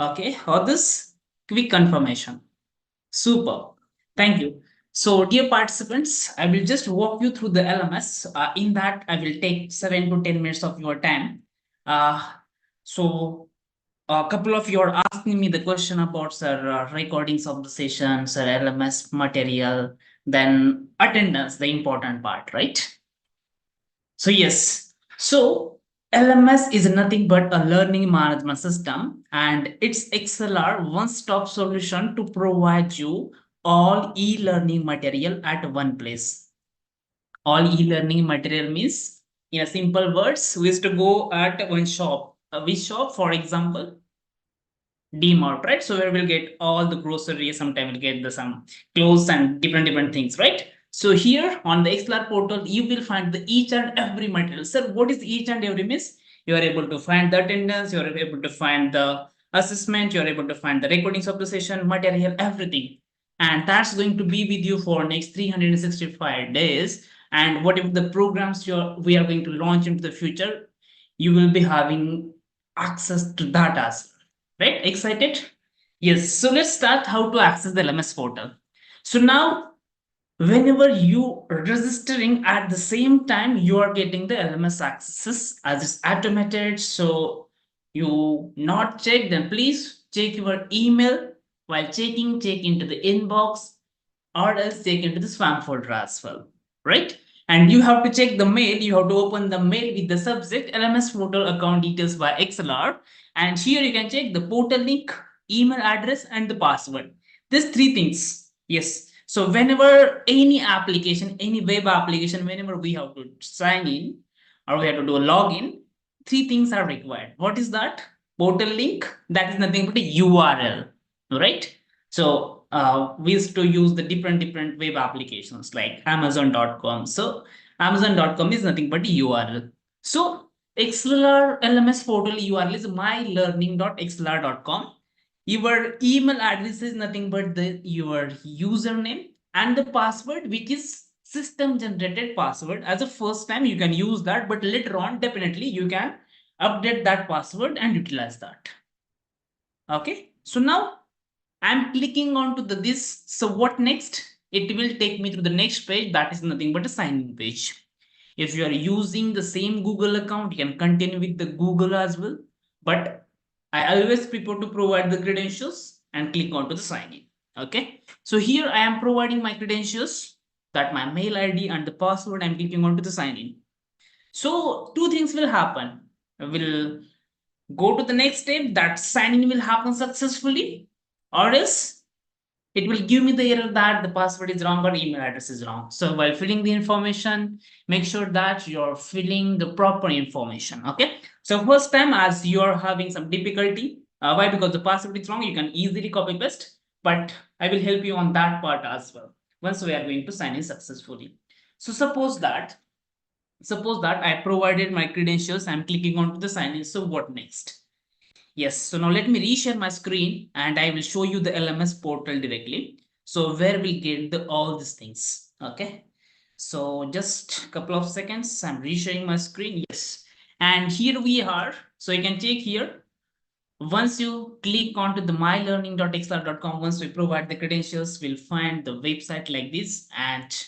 Okay, or this quick confirmation. Super. Thank you. So, dear participants, I will just walk you through the LMS. In that, I will take 7 to 10 minutes of your time. So, a couple of you are asking me the question about sir, recordings of the session, sir, LMS material, then attendance, the important part, right? So, yes. So, LMS is nothing but a learning management system, and it's ExcelR one-stop solution to provide you all e-learning material at one place. All e-learning material means, in a simple words, we used to go at one shop. Which shop? For example, DMart, right? So where we'll get all the groceries, sometimes we'll get some clothes and different things, right? So here on the ExcelR portal, you will find the each and every material. Sir, what is each and every miss? You are able to find the attendance, you are able to find the assessment, you are able to find the recordings of the session, material, everything. And that's going to be with you for next 365 days. And whatever the programs we are going to launch into the future, you will be having access to that as well. Right? Excited? Yes. So let's start how to access the LMS portal. So now, whenever you are registering at the same time, you are getting the LMS access as it's automated. So you not check, then please check your email. While checking, check into the inbox or else check into the spam folder as well, right? And you have to check the mail. You have to open the mail with the subject LMS portal account details by ExcelR. And here you can check the portal link, email address, and the password. These three things. Yes. So whenever any application, any web application, whenever we have to sign in or we have to do a login, three things are required. What is that? Portal link, that is nothing but a URL, right? So we used to use the different web applications like Amazon.com. So Amazon.com is nothing but a URL. So ExcelR LMS portal URL is mylearning.excelr.com. Your email address is nothing but your username and the password, which is system generated password. As a first time, you can use that, but later on, definitely you can update that password and utilize that. Okay. So now I'm clicking onto this. So what next? It will take me to the next page. That is nothing but a sign-in page. If you are using the same Google account, you can continue with the Google as well. But I always prefer to provide the credentials and click onto the sign-in. Okay. So here I am providing my credentials, that my mail ID and the password. I'm clicking onto the sign-in. So two things will happen. Will go to the next step, that sign-in will happen successfully, or else it will give me the error that the password is wrong or email address is wrong. So while filling the information, make sure that you're filling the proper information. Okay. So first time, as you're having some difficulty, why? Because the password is wrong, you can easily copy paste, but I will help you on that part as well once we are going to sign in successfully. So suppose that I provided my credentials, I'm clicking on the sign in. So what next? Yes, so now let me reshare my screen and I will show you the LMS portal directly. So where we get all these things. Okay. So just a couple of seconds, I'm resharing my screen. Yes. And here we are. So you can check here. Once you click onto the mylearning.excelr.com, once we provide the credentials, we'll find the website like this, and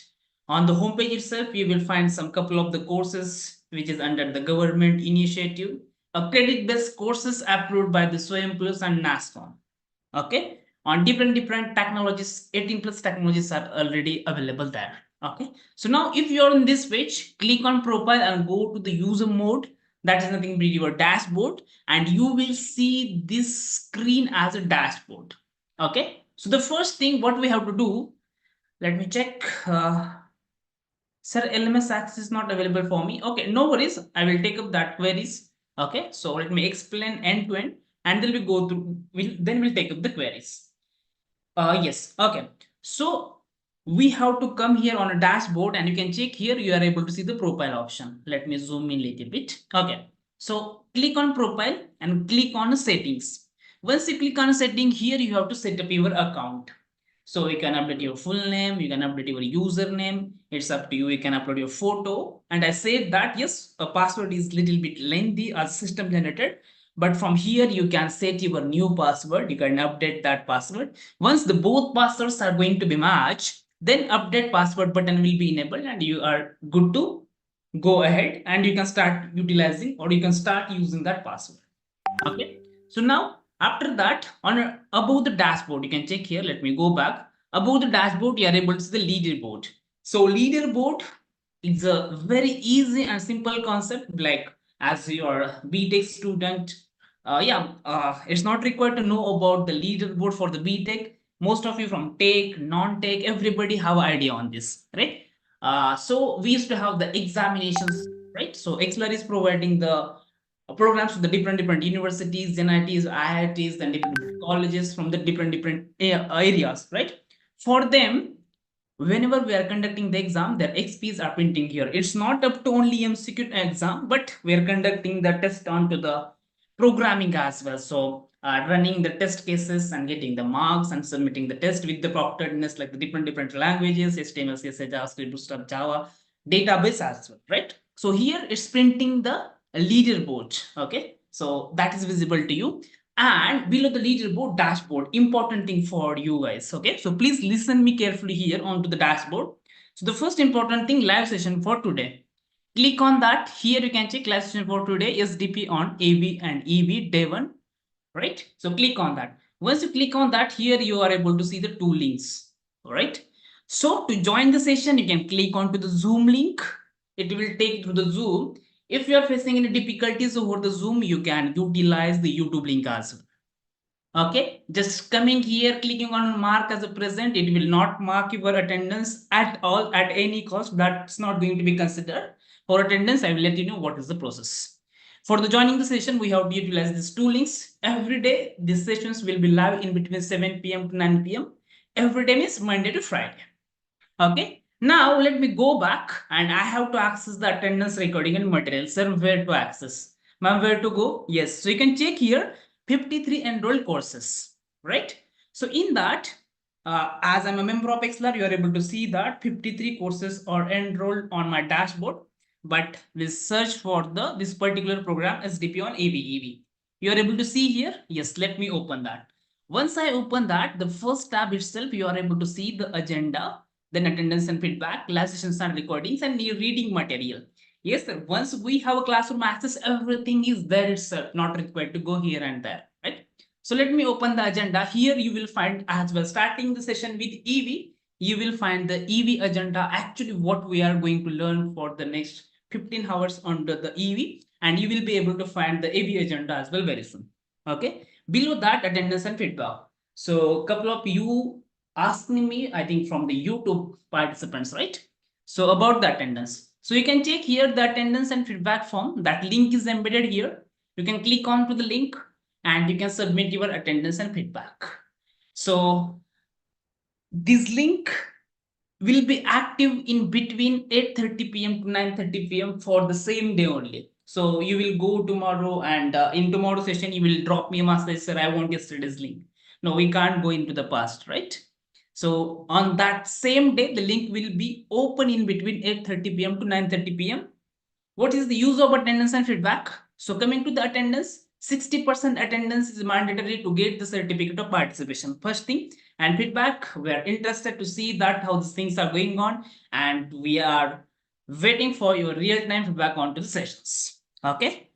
on the homepage itself, you will find some couple of the courses which is under the government initiative, a credit-based courses approved by the SWAYAM Plus and NASCOM. Okay, on different technologies, 18 plus technologies are already available there. Okay, so now if you're on this page, click on profile and go to the user mode. That is nothing but your dashboard, and you will see this screen as a dashboard. Okay, so the first thing what we have to do, let me check. Sir, LMS access is not available for me. Okay, no worries, I will take up that queries. Okay, so let me explain end to end, and then we go through, then we'll take up the queries. Yes, okay, so we have to come here on a dashboard, and you can check here, you are able to see the profile option. Let me zoom in a little bit. Okay, so click on profile and click on settings. Once you click on setting, here you have to set up your account. So you can update your full name, you can update your username, it's up to you, you can upload your photo. And I said that yes, a password is little bit lengthy as system generated, but from here you can set your new password, you can update that password. Once the both passwords are going to be matched, then update password button will be enabled and you are good to go ahead, and you can start utilizing or you can start using that password. Okay, so now after that, on above the dashboard, you can check here, let me go back. Above the dashboard, you are able to see the leaderboard. So leaderboard is a very easy and simple concept, like as your BTech student, it's not required to know about the leaderboard for the BTech. Most of you from tech, non-tech, everybody have idea on this, right? So we used to have the examinations, right? So ExcelR is providing the programs to the different universities, NITs, IITs, and different colleges from the different areas, right? For them, whenever we are conducting the exam, their XPs are printing here. It's not up to only MCQ exam, but we are conducting the test onto the programming as well. So running the test cases and getting the marks and submitting the test with the proctoredness, like the different languages, HTML, CSS, JavaScript, Bootstrap, Java, database as well, right? So here it's printing the leaderboard. Okay, so that is visible to you. And below the leaderboard dashboard, important thing for you guys. Okay, so please listen me carefully here onto the dashboard. So the first important thing, live session for today. Click on that. Here you can check live session for today, SDP on AV and EV day 1, right? So click on that. Once you click on that, here you are able to see the 2 links. All right, so to join the session, you can click onto the Zoom link. It will take you to the Zoom. If you are facing any difficulties over the Zoom, you can utilize the YouTube link as well. Okay, just coming here, clicking on mark as a present, it will not mark your attendance at all at any cost. That's not going to be considered. For attendance, I will let you know what is the process. For the joining the session, we have to utilize these 2 links. Every day, these sessions will be live in between 7 p.m. to 9 p.m. Every day is Monday to Friday. Okay, now let me go back, and I have to access the attendance recording and material. Sir, where to access? Ma'am, where to go? Yes, so you can check here 53 enrolled courses, right? So in that, as I'm a member of ExcelR, you are able to see that 53 courses are enrolled on my dashboard. But we'll search for this particular program SDP on AV. You are able to see here. Yes, let me open that. Once I open that, the first tab itself, you are able to see the agenda, then attendance and feedback, live sessions and recordings, and new reading material. Yes, sir. Once we have a classroom access, everything is there itself, not required to go here and there, right? So let me open the agenda. Here you will find as well, starting the session with EV, you will find the EV agenda, actually what we are going to learn for the next 15 hours under the EV, and you will be able to find the AV agenda as well very soon. Okay, below that, attendance and feedback. So a couple of you asking me, I think from the YouTube participants, right? So about the attendance. So you can check here the attendance and feedback form. That link is embedded here. You can click on to the link and you can submit your attendance and feedback. So this link will be active in between 8:30 p.m. to 9:30 p.m. for the same day only. So you will go tomorrow, and in tomorrow's session, you will drop me a message, sir, I want yesterday's link. No, we can't go into the past, right? So on that same day, the link will be open in between 8:30 p.m. to 9:30 p.m. What is the use of attendance and feedback? So coming to the attendance, 60% attendance is mandatory to get the certificate of participation. First thing, and feedback. We are interested to see that how these things are going on, and we are waiting for your real-time feedback onto the sessions. Okay,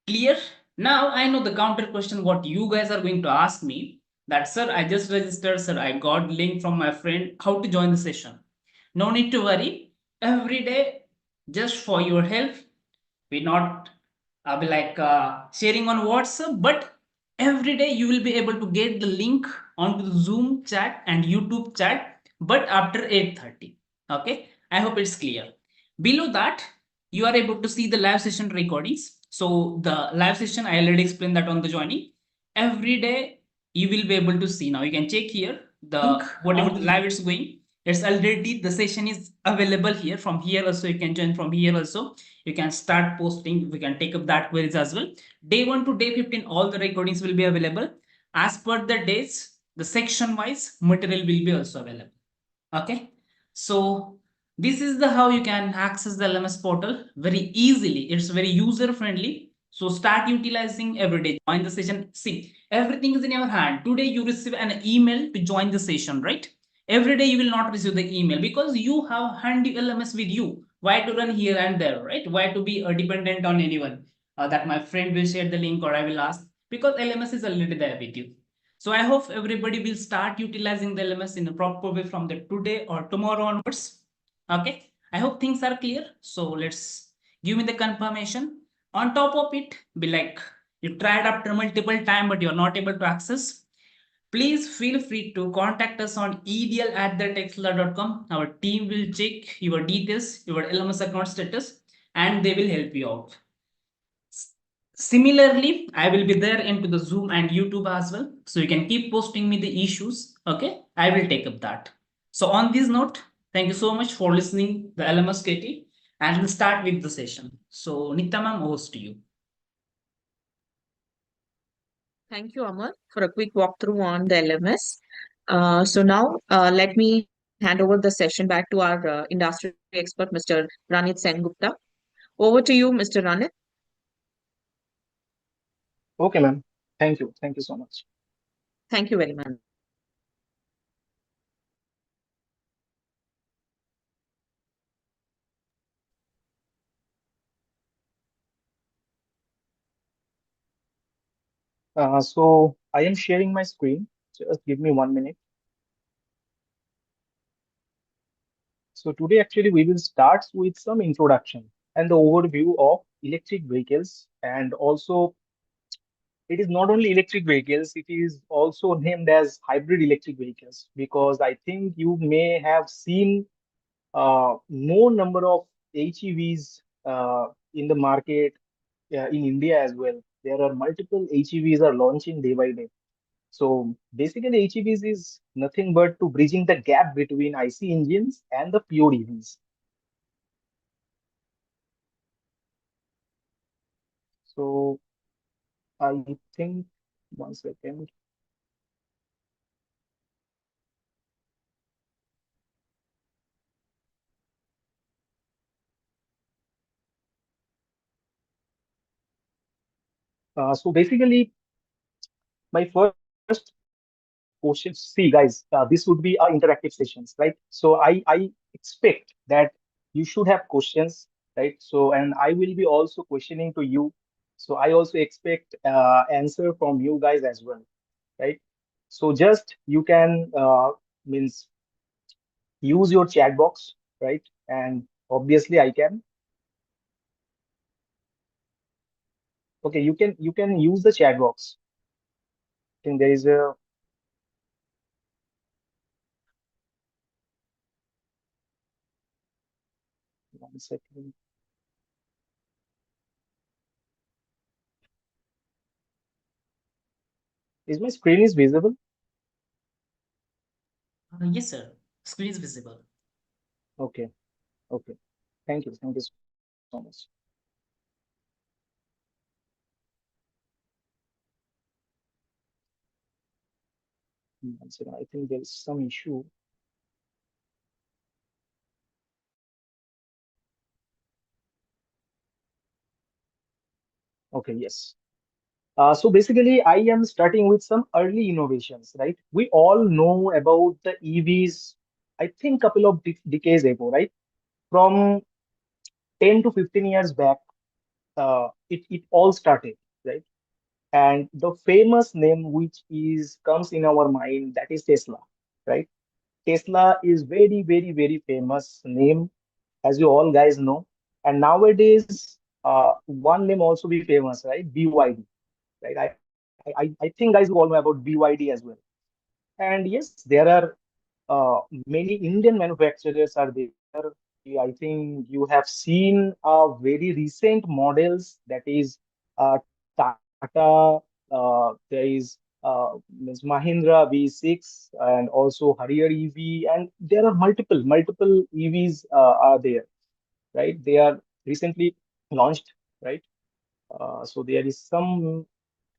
clear? Now I know the counter question what you guys are going to ask me, that sir, I just registered, sir, I got link from my friend, how to join the session. No need to worry. Every day, just for your help, we not be like sharing on WhatsApp, but every day you will be able to get the link onto the Zoom chat and YouTube chat, but after 8:30. Okay, I hope it's clear. Below that, you are able to see the live session recordings. So the live session, I already explained that on the joining. Every day you will be able to see. Now you can check here the whatever the live it's going. It's already the session is available here. From here also you can join, from here also you can start posting. We can take up that queries as well. Day 1 to day 15 all the recordings will be available. As per the days, the section wise material will be also available. Okay, so this is the how you can access the LMS portal very easily. It's very user friendly. So start utilizing every day. Join the session. See, everything is in your hand. Today you receive an email to join the session, right? Every day you will not receive the email because you have handy LMS with you. Why to run here and there, right? Why to be dependent on anyone? That my friend will share the link or I will ask, because LMS is already there with you. So I hope everybody will start utilizing the LMS in a proper way from the today or tomorrow onwards. Okay, I hope things are clear. So let's give me the confirmation. On top of it, be like you tried after multiple time but you're not able to access. Please feel free to contact us on edl@excelr.com. Our team will check your details, your LMS account status, and they will help you out. Similarly, I will be there into the Zoom and YouTube as well. So you can keep posting me the issues. Okay, I will take up that. So on this note, thank you so much for listening the LMS KT, and we'll start with the session. So Nitya ma'am, host to you. Thank you, Amar, for a quick walkthrough on the LMS. So now let me hand over the session back to our industry expert, Mr. Ranit Sengupta. Over to you, Mr. Ranit. Okay, ma'am. Thank you. Thank you so much. Thank you very much. So I am sharing my screen. Just give me 1 minute. So today actually we will start with some introduction and the overview of electric vehicles, and also it is not only electric vehicles, it is also named as hybrid electric vehicles, because I think you may have seen more number of HEVs in the market in India as well. There are multiple HEVs are launching day by day. So basically HEVs is nothing but to bridging the gap between IC engines and the pure EVs. So I think, 1 second. So basically, my first question. See, guys, this would be our interactive sessions, right? So I expect that you should have questions, right? So, and I will be also questioning to you. So I also expect answer from you guys as well, right? So just you can means use your chat box, right? And obviously I can. Okay, you can use the chat box. I think there is a 1 second. Is my screen is visible? Yes, sir. Screen is visible. Okay. Okay. Thank you. Thank you so much. I think there is some issue. Okay, yes. So basically, I am starting with some early innovations, right? We all know about the EVs, I think couple of decades ago, right? From 10 to 15 years back, it all started, right? And the famous name which is comes in our mind, that is Tesla, right? Tesla is very, very, very famous name, as you all guys know. And nowadays, one name also be famous, right? BYD, right? I think guys you all know about BYD as well. And yes, there are many Indian manufacturers are there. I think you have seen very recent models, that is Tata, there is means Mahindra V6 and also Harrier EV, and there are multiple EVs are there, right? They are recently launched, right? So there is some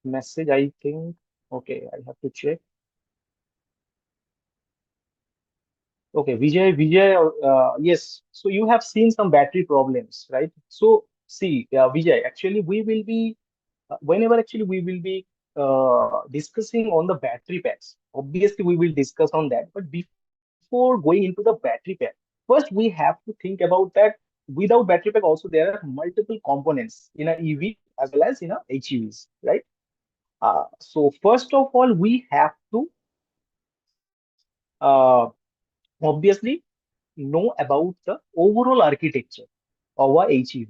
message, I think. Okay, I have to check. Okay, Vijay, yes. So you have seen some battery problems, right? So see, Vijay, actually we will be whenever actually we will be discussing on the battery packs. Obviously, we will discuss on that. But before going into the battery pack, first we have to think about that. Without battery pack, also there are multiple components in a EV as well as in a HEVs, right? So first of all, we have to uh, obviously know about the overall architecture of a HEV,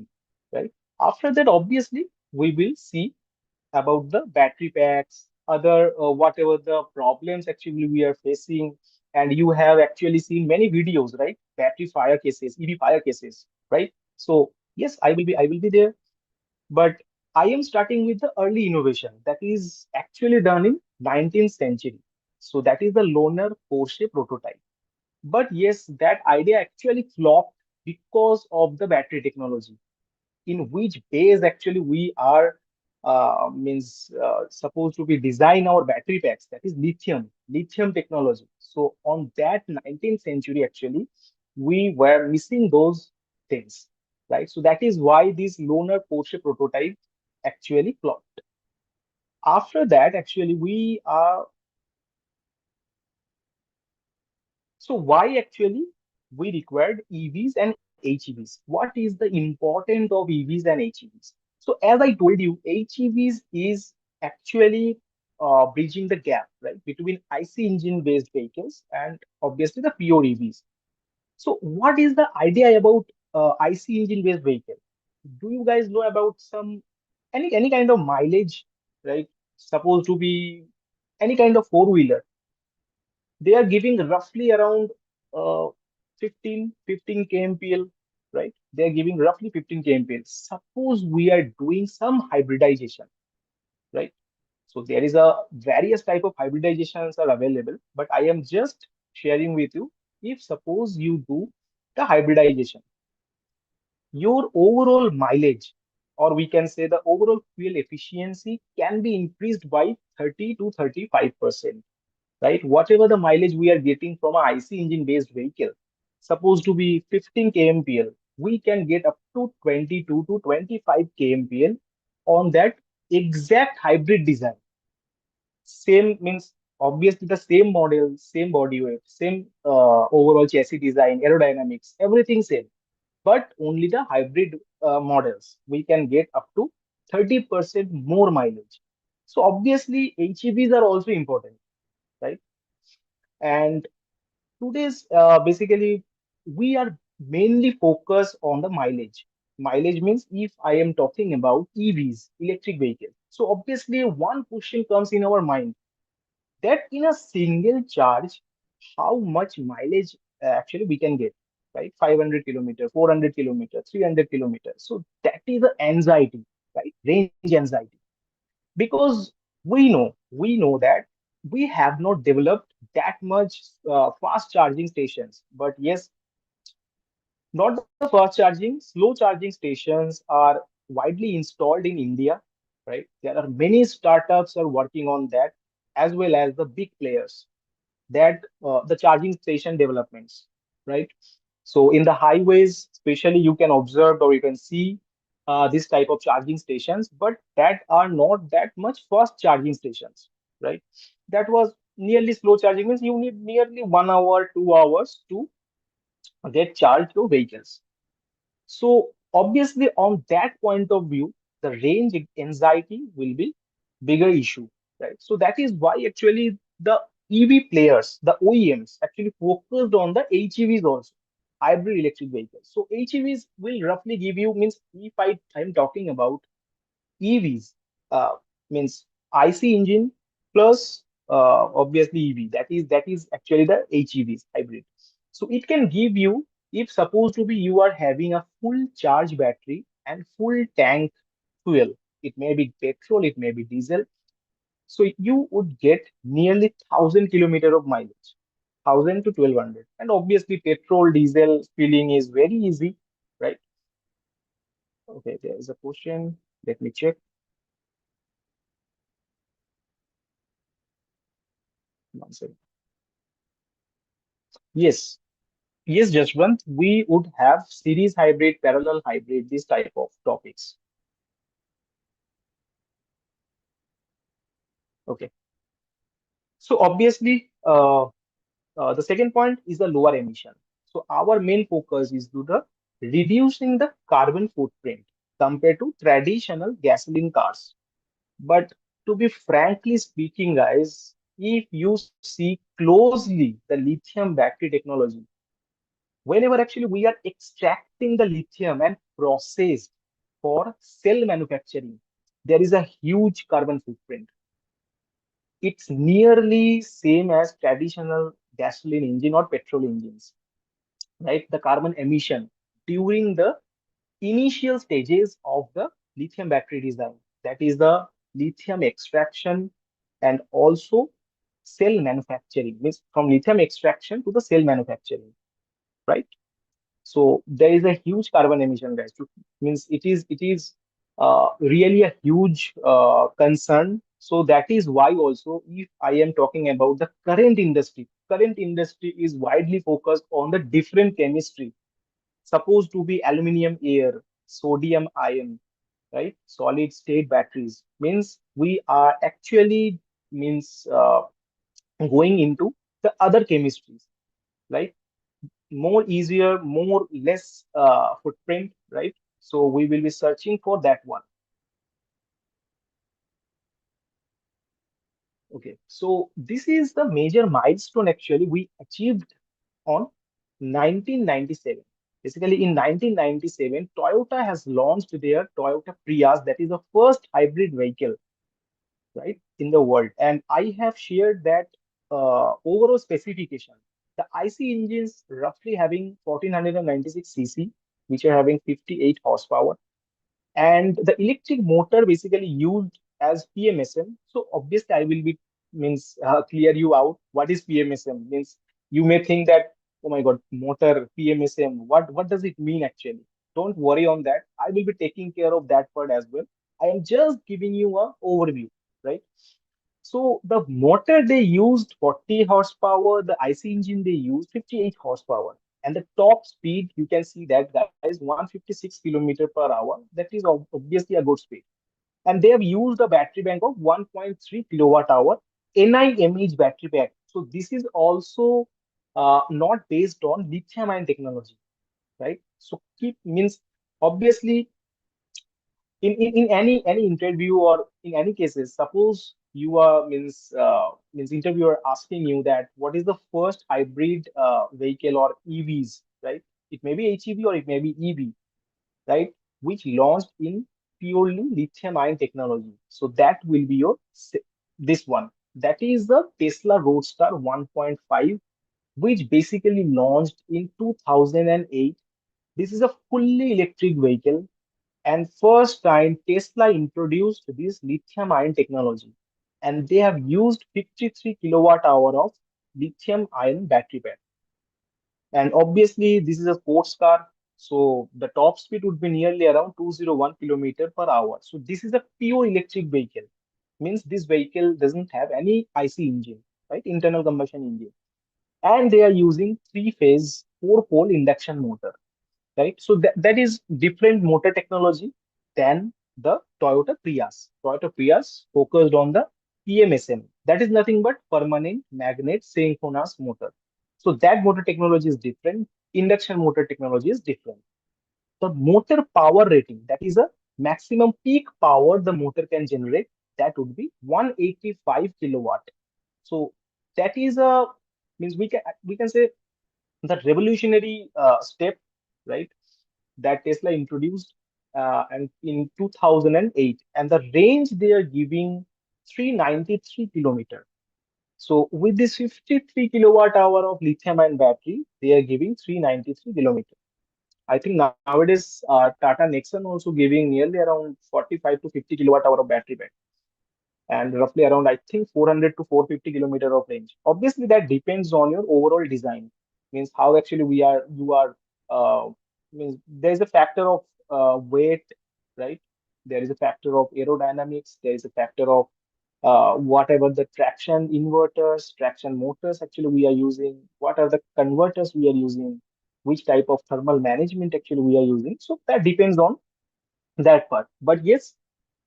right? After that, obviously, we will see about the battery packs, other whatever the problems actually we are facing. And you have actually seen many videos, right? Battery fire cases, EV fire cases, right? So yes, I will be there. But I am starting with the early innovation that is actually done in 19th century. So that is the loner Porsche prototype. But yes, that idea actually flopped because of the battery technology, in which base actually we are supposed to be design our battery packs, that is lithium technology. So on that 19th century actually we were missing those things, right? So that is why this loner Porsche prototype actually flopped. After that actually we are, so why actually we required EVs and HEVs? What is the importance of EVs and HEVs? So as I told you, HEVs is actually bridging the gap, right, between IC engine based vehicles and obviously the pure EVs. So what is the idea about IC engine based vehicle? Do you guys know about some any kind of mileage, right? Supposed to be any kind of four wheeler, they are giving roughly around uh, 15 kmpl, right? They are giving roughly 15 kmpl. Suppose we are doing some hybridization, right? So there is a various type of hybridizations are available, but I am just sharing with you, if suppose you do the hybridization, your overall mileage, or we can say the overall fuel efficiency, can be increased by 30 to 35%, right? Whatever the mileage we are getting from a IC engine based vehicle, supposed to be 15 kmpl, we can get up to 22 to 25 kmpl on that exact hybrid design. Same means obviously the same model, same body weight, same overall chassis design, aerodynamics, everything same. But only the hybrid models, we can get up to 30% more mileage. So obviously HEVs are also important, right? And today's basically we are mainly focused on the mileage. Mileage means if I am talking about EVs, electric vehicles. So obviously one question comes in our mind, that in a single charge, how much mileage actually we can get, right? 500 kilometer, 400 kilometer, 300 kilometers. So that is the anxiety, right? Range anxiety, because we know that we have not developed that much fast charging stations. But yes, not the fast charging, slow charging stations are widely installed in India, right? There are many startups are working on that, as well as the big players, that the charging station developments, right? So in the highways especially, you can observe or you can see this type of charging stations, but that are not that much fast charging stations, right? That was nearly slow charging, means you need nearly 1 hour, 2 hours to get charged your vehicles. So obviously, on that point of view, the range anxiety will be bigger issue, right? So that is why actually the EV players, the OEMs, actually focused on the HEVs also, hybrid electric vehicles. So HEVs will roughly give you, means if I'm talking about EVs, means IC engine plus obviously EV. That is actually the HEVs hybrid. So it can give you, if supposed to be you are having a full charge battery and full tank fuel. It may be petrol, it may be diesel. So you would get nearly 1,000 kilometer of mileage, 1,000 to 1,200. And obviously petrol, diesel filling is very easy, right? Okay, there is a question. Let me check. One second. Yes, yes, Jaswant, we would have series hybrid, parallel hybrid, this type of topics. Okay. So obviously, the second point is the lower emission. So our main focus is to the reducing the carbon footprint compared to traditional gasoline cars. But to be frankly speaking, guys, if you see closely the lithium battery technology, whenever actually we are extracting the lithium and processed for cell manufacturing, there is a huge carbon footprint. It's nearly same as traditional gasoline engine or petrol engines, right? The carbon emission during the initial stages of the lithium battery design, that is the lithium extraction and also cell manufacturing, means from lithium extraction to the cell manufacturing, right? So there is a huge carbon emission, guys. Means it is really a huge concern. So that is why also, if I am talking about the current industry is widely focused on the different chemistry, supposed to be aluminum air, sodium ion, right? Solid state batteries. Means we are actually, means going into the other chemistries, right? More easier, more less footprint, right? So we will be searching for that one. Okay, so this is the major milestone actually we achieved on 1997. Basically, in 1997, Toyota has launched their Toyota Prius, that is the first hybrid vehicle, right, in the world. And I have shared that overall specification. The IC engines roughly having 1496 cc, which are having 58 horsepower, and the electric motor basically used as PMSM. So obviously I will be, means clear you out what is PMSM. Means you may think that, oh my god, motor PMSM, what does it mean actually? Don't worry on that, I will be taking care of that part as well. I am just giving you a overview, right? So the motor they used 40 horsepower, the IC engine they used 58 horsepower, and the top speed you can see that, guys, 156 kilometer per hour. That is obviously a good speed. And they have used a battery bank of 1.3 kilowatt hour NIMH battery pack. So this is also not based on lithium ion technology, right? So keep, means obviously in any interview or in any cases, suppose you are, means interviewer asking you that what is the first hybrid vehicle or EVs, right? It may be HEV or it may be EV, right, which launched in purely lithium ion technology. So that will be your this one, that is the Tesla Roadster 1.5, which basically launched in 2008. This is a fully electric vehicle, and first time Tesla introduced this lithium ion technology. And they have used 53 kilowatt hour of lithium ion battery pack. And obviously, this is a sports car. So the top speed would be nearly around 201 kilometer per hour. So this is a pure electric vehicle. Means this vehicle doesn't have any IC engine, right? Internal combustion engine. And they are using three-phase, four-pole induction motor, right? So that is different motor technology. than the Toyota Prius. Toyota Prius focused on the PMSM. That is nothing but permanent magnet synchronous motor. So that motor technology is different. Induction motor technology is different. The motor power rating, that is a maximum peak power the motor can generate, that would be 185 kilowatt. So that is a means we can say the revolutionary step, right? That Tesla introduced and in 2008, and the range they are giving 393 kilometer. So with this 53 kilowatt hour of lithium ion battery, they are giving 393 kilometer. I think nowadays Tata Nexon also giving nearly around 45 to 50 kilowatt hour of battery back, and roughly around I think 400 to 450 kilometer of range. Obviously, that depends on your overall design. Means how actually you are means there is a factor of weight, right? There is a factor of aerodynamics. There is a factor of whatever the traction inverters, traction motors actually we are using. What are the converters we are using? Which type of thermal management actually we are using? So that depends on that part. But yes,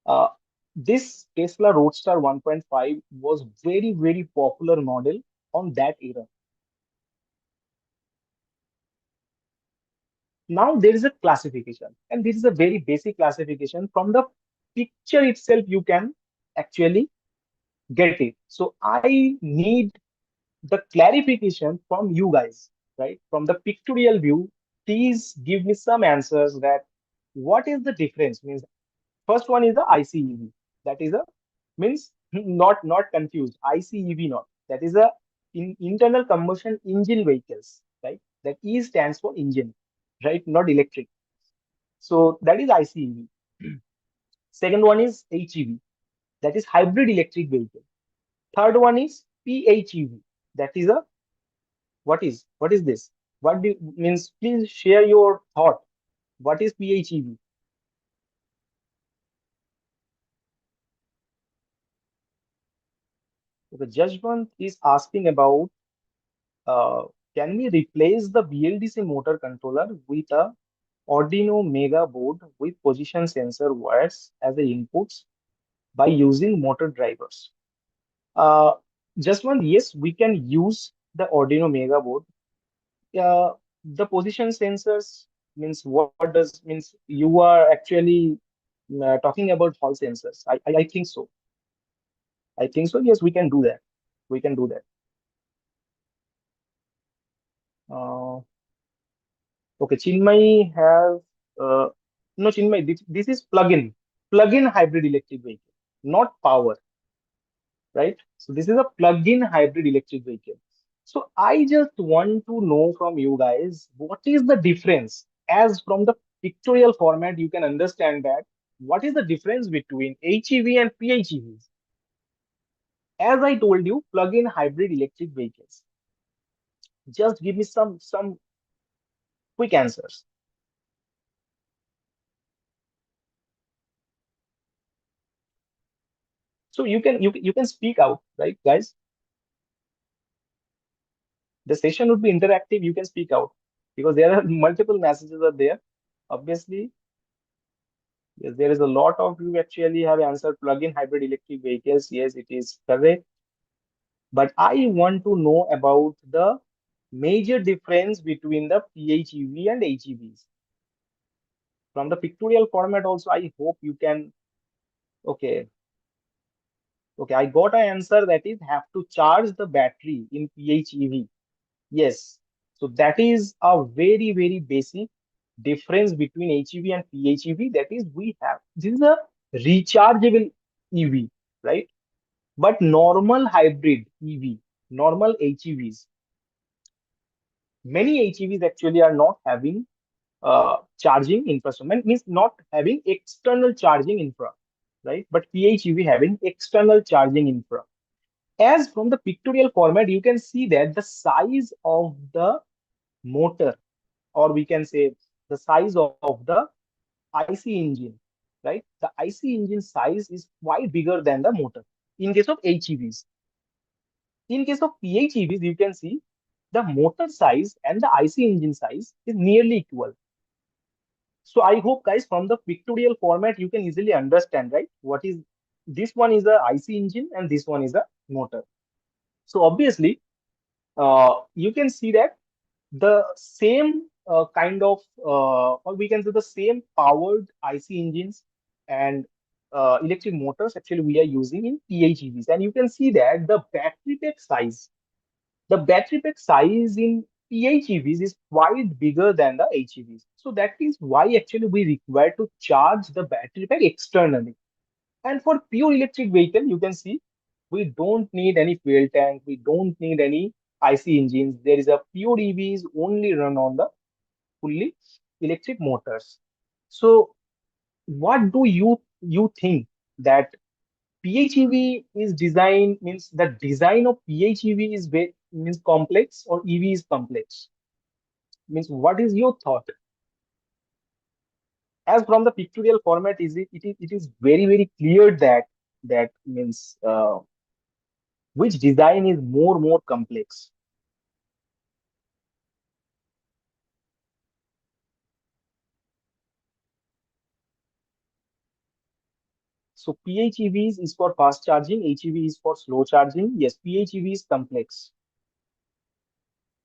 uh, this Tesla Roadster 1.5 was very, very popular model on that era. Now there is a classification, and this is a very basic classification. From the picture itself, you can actually get it. So I need the clarification from you guys, right? From the pictorial view, please give me some answers that what is the difference? Means first one is the ICEV. That is a means not confused. ICEV not. That is a internal combustion engine vehicles, right? That E stands for engine, right? Not electric. So that is ICEV. Second one is HEV. That is hybrid electric vehicle. Third one is PHEV. That is a what is this? What do means? Please share your thought. What is PHEV? The judgment is asking about can we replace the BLDC motor controller with a Arduino Mega board with position sensor wires as the inputs by using motor drivers? Uh, just one, yes, we can use the Arduino Mega board. The position sensors means what does means you are actually talking about hall sensors. I think so. I think so. Yes, we can do that. We can do that. Uh, okay, Chinmay has no Chinmay. This is plug-in hybrid electric vehicle, not power, right? So this is a plug-in hybrid electric vehicle. So I just want to know from you guys what is the difference. As from the pictorial format, you can understand that what is the difference between HEV and PHEVs. As I told you, plug-in hybrid electric vehicles. Just give me some quick answers. So you can speak out, right, guys? The session would be interactive. You can speak out because there are multiple messages are there. Obviously, yes, there is a lot of you actually have answered plug-in hybrid electric vehicles. Yes, it is correct. But I want to know about the major difference between the PHEV and HEVs. From the pictorial format also, I hope you can. Okay. Okay, I got an answer that is have to charge the battery in PHEV. Yes. So that is a very, very basic difference between HEV and PHEV. That is, we have this is a rechargeable EV, right? But normal hybrid EV, normal HEVs, many HEVs actually are not having charging infrastructure, means not having external charging infra, right? But PHEV having external charging infra. As from the pictorial format, you can see that the size of the motor, or we can say the size of the IC engine, right? The IC engine size is quite bigger than the motor in case of HEVs. In case of PHEVs, you can see the motor size and the IC engine size is nearly equal. So I hope guys from the pictorial format you can easily understand, right? What is this one is a IC engine and this one is a motor. So obviously you can see that the same kind of or we can say the same powered IC engines and electric motors actually we are using in PHEVs, and you can see that the battery pack size in PHEVs is quite bigger than the HEVs. So that is why actually we require to charge the battery pack externally. And for pure electric vehicle, you can see we don't need any fuel tank, we don't need any IC engines. There is a pure EVs only run on the fully electric motors. So what do you think that PHEV is design means the design of PHEV is means complex or EV is complex? Means what is your thought? As from the pictorial format, it is very clear that that means which design is more complex. So PHEVs is for fast charging, HEV is for slow charging. Yes, PHEV is complex.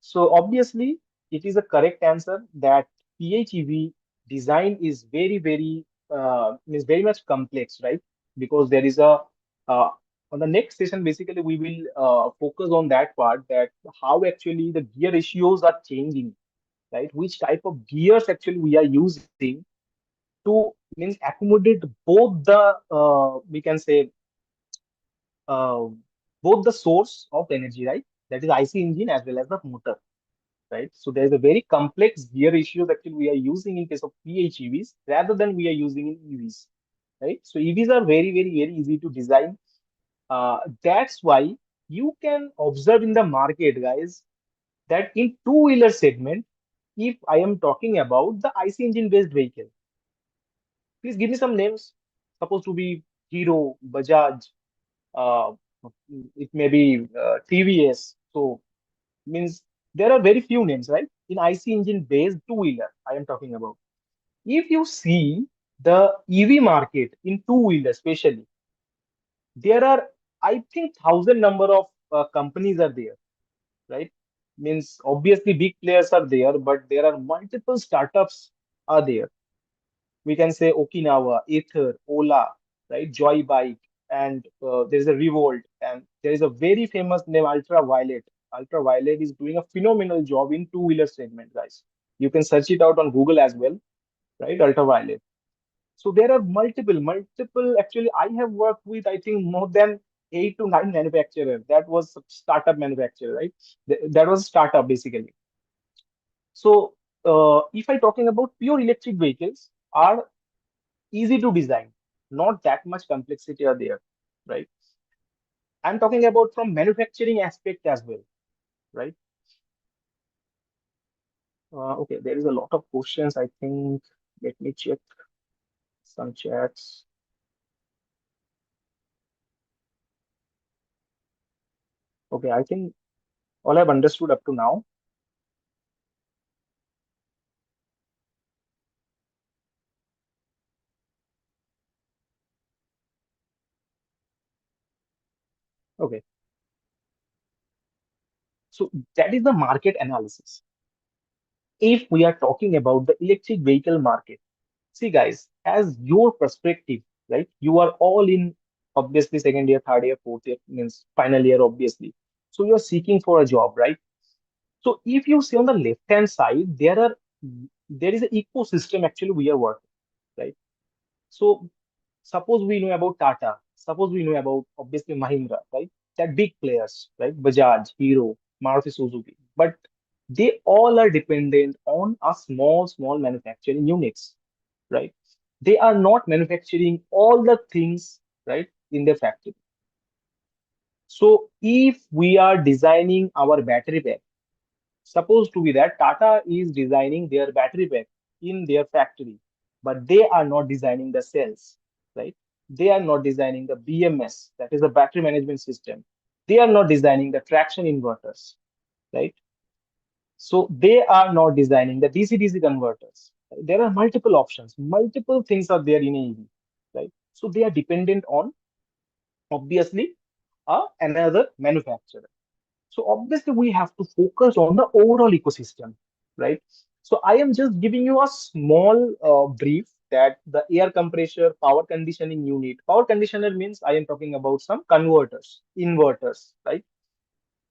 So obviously, it is a correct answer that PHEV design is is very much complex, right? Because there is a uh, on the next session, basically we will focus on that part, that how actually the gear ratios are changing, right? Which type of gears actually we are using to means accommodate both the we can say uh, both the source of energy, right? That is IC engine as well as the motor, right? So there's a very complex gear issue that we are using in case of PHEVs rather than we are using in EVs, right? So EVs are very easy to design. That's why you can observe in the market, guys, that in two-wheeler segment, if I am talking about the IC engine based vehicle, please give me some names. Supposed to be Hero, Bajaj, uh, it may be TVS. So means there are very few names, right? In IC engine based two-wheeler, I am talking about. If you see the EV market in two-wheeler, especially, there are, I think, thousand number of companies are there, right? Means obviously big players are there, but there are multiple startups are there. We can say Okinawa, Ather, Ola, right? Joy Bike, and there is a Revolt, and there is a very famous name Ultraviolet. Ultraviolet is doing a phenomenal job in two-wheeler segment, guys. You can search it out on Google as well, right? Ultraviolet. So there are multiple. Actually, I have worked with I think more than 8 to 9 manufacturers. That was startup manufacturer, right? That was startup basically. So if I talking about pure electric vehicles, are easy to design, not that much complexity are there, right? I'm talking about from manufacturing aspect as well, right? Okay, there is a lot of questions, I think. Let me check some chats. Okay, I think all I've understood up to now. Okay, so that is the market analysis. If we are talking about the electric vehicle market, see guys, as your perspective, right? You are all in obviously second year, third year, fourth year, means final year, obviously. So you're seeking for a job, right? So if you see on the left hand side, there is an ecosystem actually we are working, right? So suppose we know about Tata, suppose we know about obviously Mahindra, right? That big players, right? Bajaj, Hero, Maruti Suzuki, but they all are dependent on a small manufacturing units, right? They are not manufacturing all the things, right, in their factory. So if we are designing our battery pack, supposed to be that Tata is designing their battery pack in their factory, but they are not designing the cells, right? They are not designing the BMS, that is the battery management system. They are not designing the traction inverters, right? So they are not designing the DC-DC converters. There are multiple options, multiple things are there in EV, right? So they are dependent on obviously another manufacturer. So obviously we have to focus on the overall ecosystem, right? So I am just giving you a small brief that the air compressor, power conditioning unit. Power conditioner means I am talking about some converters, inverters, right?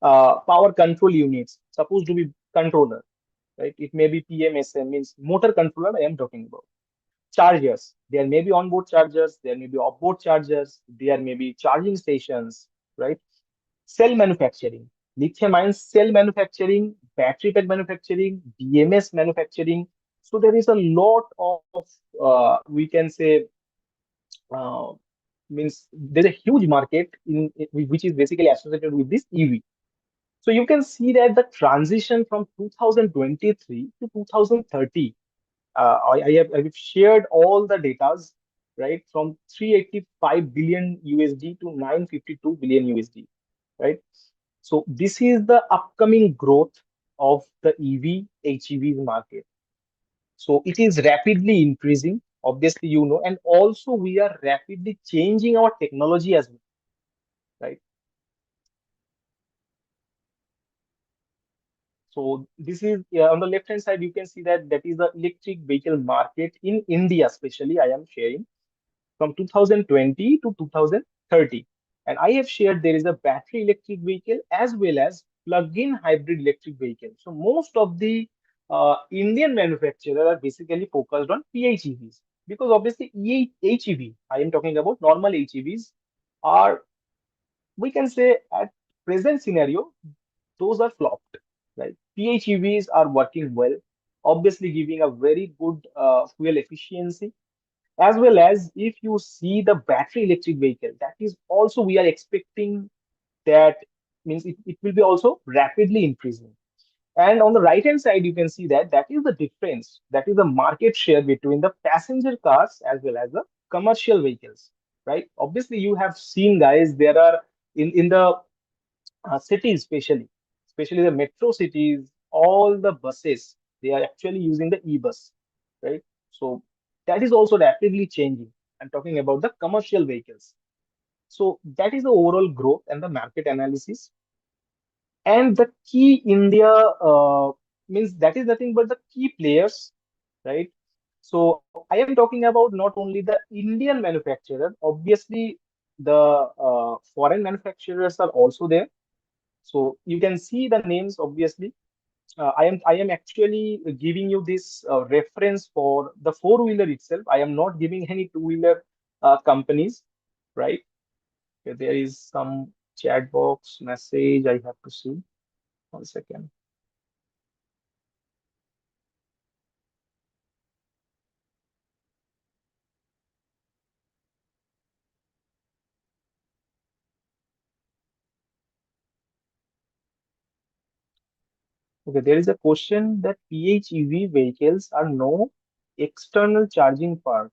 Power control units, supposed to be controller, right? It may be PMSM, means motor controller I am talking about. Chargers, there may be onboard chargers, there may be offboard chargers, there may be charging stations, right? Cell manufacturing, lithium ion cell manufacturing, battery pack manufacturing, BMS manufacturing. So there is a lot of we can say uh, means there's a huge market in which is basically associated with this EV. So you can see that the transition from 2023 to 2030, I have shared all the datas, right, from 385 billion USD to 952 billion USD, right? So this is the upcoming growth of the EV HEV market. So it is rapidly increasing, obviously, and also we are rapidly changing our technology as well, right? So this is on the left hand side, you can see that that is the electric vehicle market in India, especially I am sharing from 2020 to 2030. And I have shared there is a battery electric vehicle as well as plug-in hybrid electric vehicle. So most of the Indian manufacturers are basically focused on PHEVs because obviously HEV, I am talking about normal HEVs, are, we can say, at present scenario, those are flopped, right? PHEVs are working well, obviously giving a very good fuel efficiency, as well as if you see the battery electric vehicle, that is also we are expecting that, means it will be also rapidly increasing. And on the right hand side you can see that that is the difference, that is the market share between the passenger cars as well as the commercial vehicles, right? Obviously you have seen, guys, there are in the cities, especially the metro cities, all the buses, they are actually using the e-bus, right? So that is also rapidly changing. I'm talking about the commercial vehicles. So that is the overall growth and the market analysis. And the key India means that is nothing but the key players, right? So I am talking about not only the Indian manufacturer, obviously the foreign manufacturers are also there. So you can see the names, obviously. I am actually giving you this reference for the four-wheeler itself. I am not giving any two-wheeler companies, right? Okay, there is some chat box message I have to see. 1 second. Okay, there is a question that PHEV vehicles are no external charging part.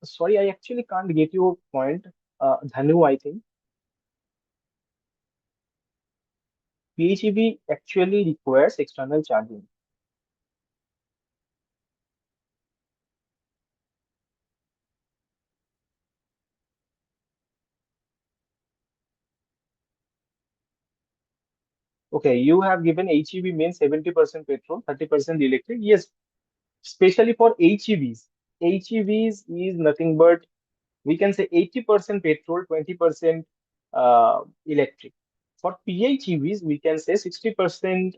Sorry, I actually can't get your point. Dhanu, I think. PHEV actually requires external charging. Okay, you have given HEV means 70% petrol, 30% electric. Yes, especially for HEVs. HEVs is nothing but, we can say, 80% petrol, 20% electric. For PHEVs, we can say 60%,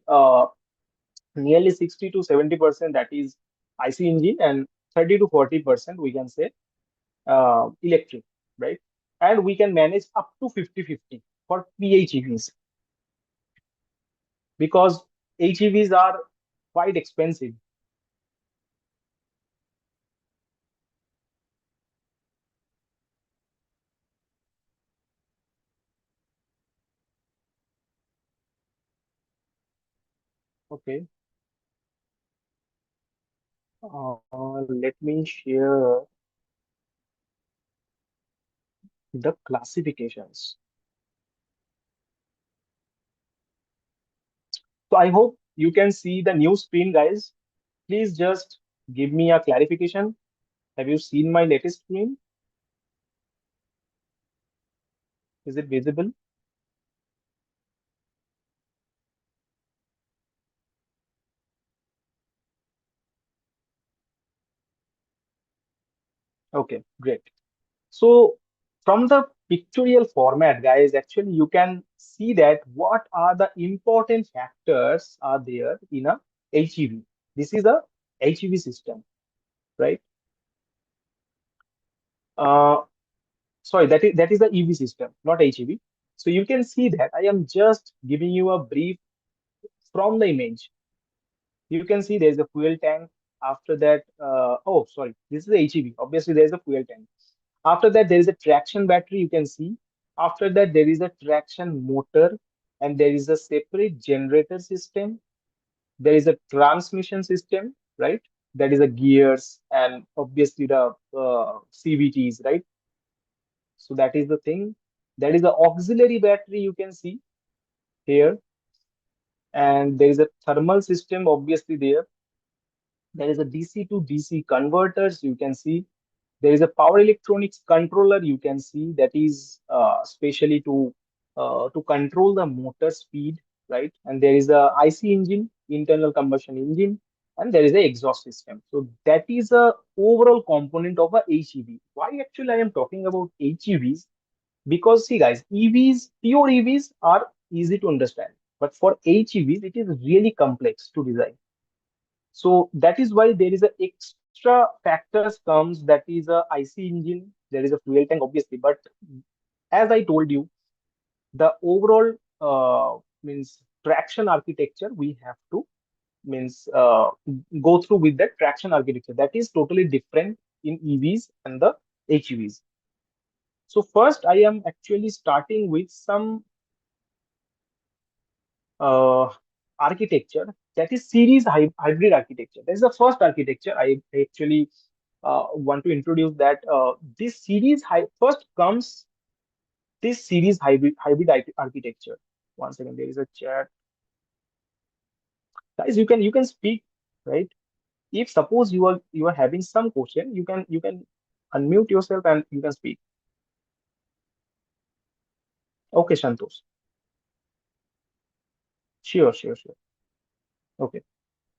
nearly 60 to 70%, that is IC engine, and 30 to 40% we can say electric, right? And we can manage up to 50-50 for PHEVs because HEVs are quite expensive. Okay. Let me share the classifications. So I hope you can see the new screen, guys. please just give me a clarification. Have you seen my latest screen? Is it visible? Okay, great. So from the pictorial format, guys, actually you can see that what are the important factors are there in a HEV. This is a HEV system, right? Uh, Sorry, that is the EV system, not HEV. So you can see that I am just giving you a brief from the image. You can see there's a fuel tank. After that, oh, sorry, this is the HEV. Obviously, there's a fuel tank. After that, there is a traction battery, you can see. After that, there is a traction motor, and there is a separate generator system. There is a transmission system, right? That is the gears and obviously the CVTs, right? So that is the thing. That is the auxiliary battery, you can see here. And there is a thermal system, obviously there. There is a DC to DC converters, you can see. There is a power electronics controller, you can see, that is specially to control the motor speed, right? And there is a IC engine, internal combustion engine, and there is a exhaust system. So that is a overall component of a HEV. Why actually I am talking about HEVs? Because see guys, EVs, pure EVs are easy to understand, but for HEVs it is really complex to design. So that is why there is a extra factors comes, that is a IC engine, there is a fuel tank obviously, but as I told you, the overall means traction architecture we have to means go through with that traction architecture that is totally different in EVs and the HEVs. So first I am actually starting with some uh, architecture, that is series hybrid architecture. That is the first architecture I actually want to introduce. That this first comes this series hybrid architecture. One second, there is a chat, guys. You can speak, right? If suppose you are having some question, you can unmute yourself and you can speak. Okay, Santosh. Sure. Okay.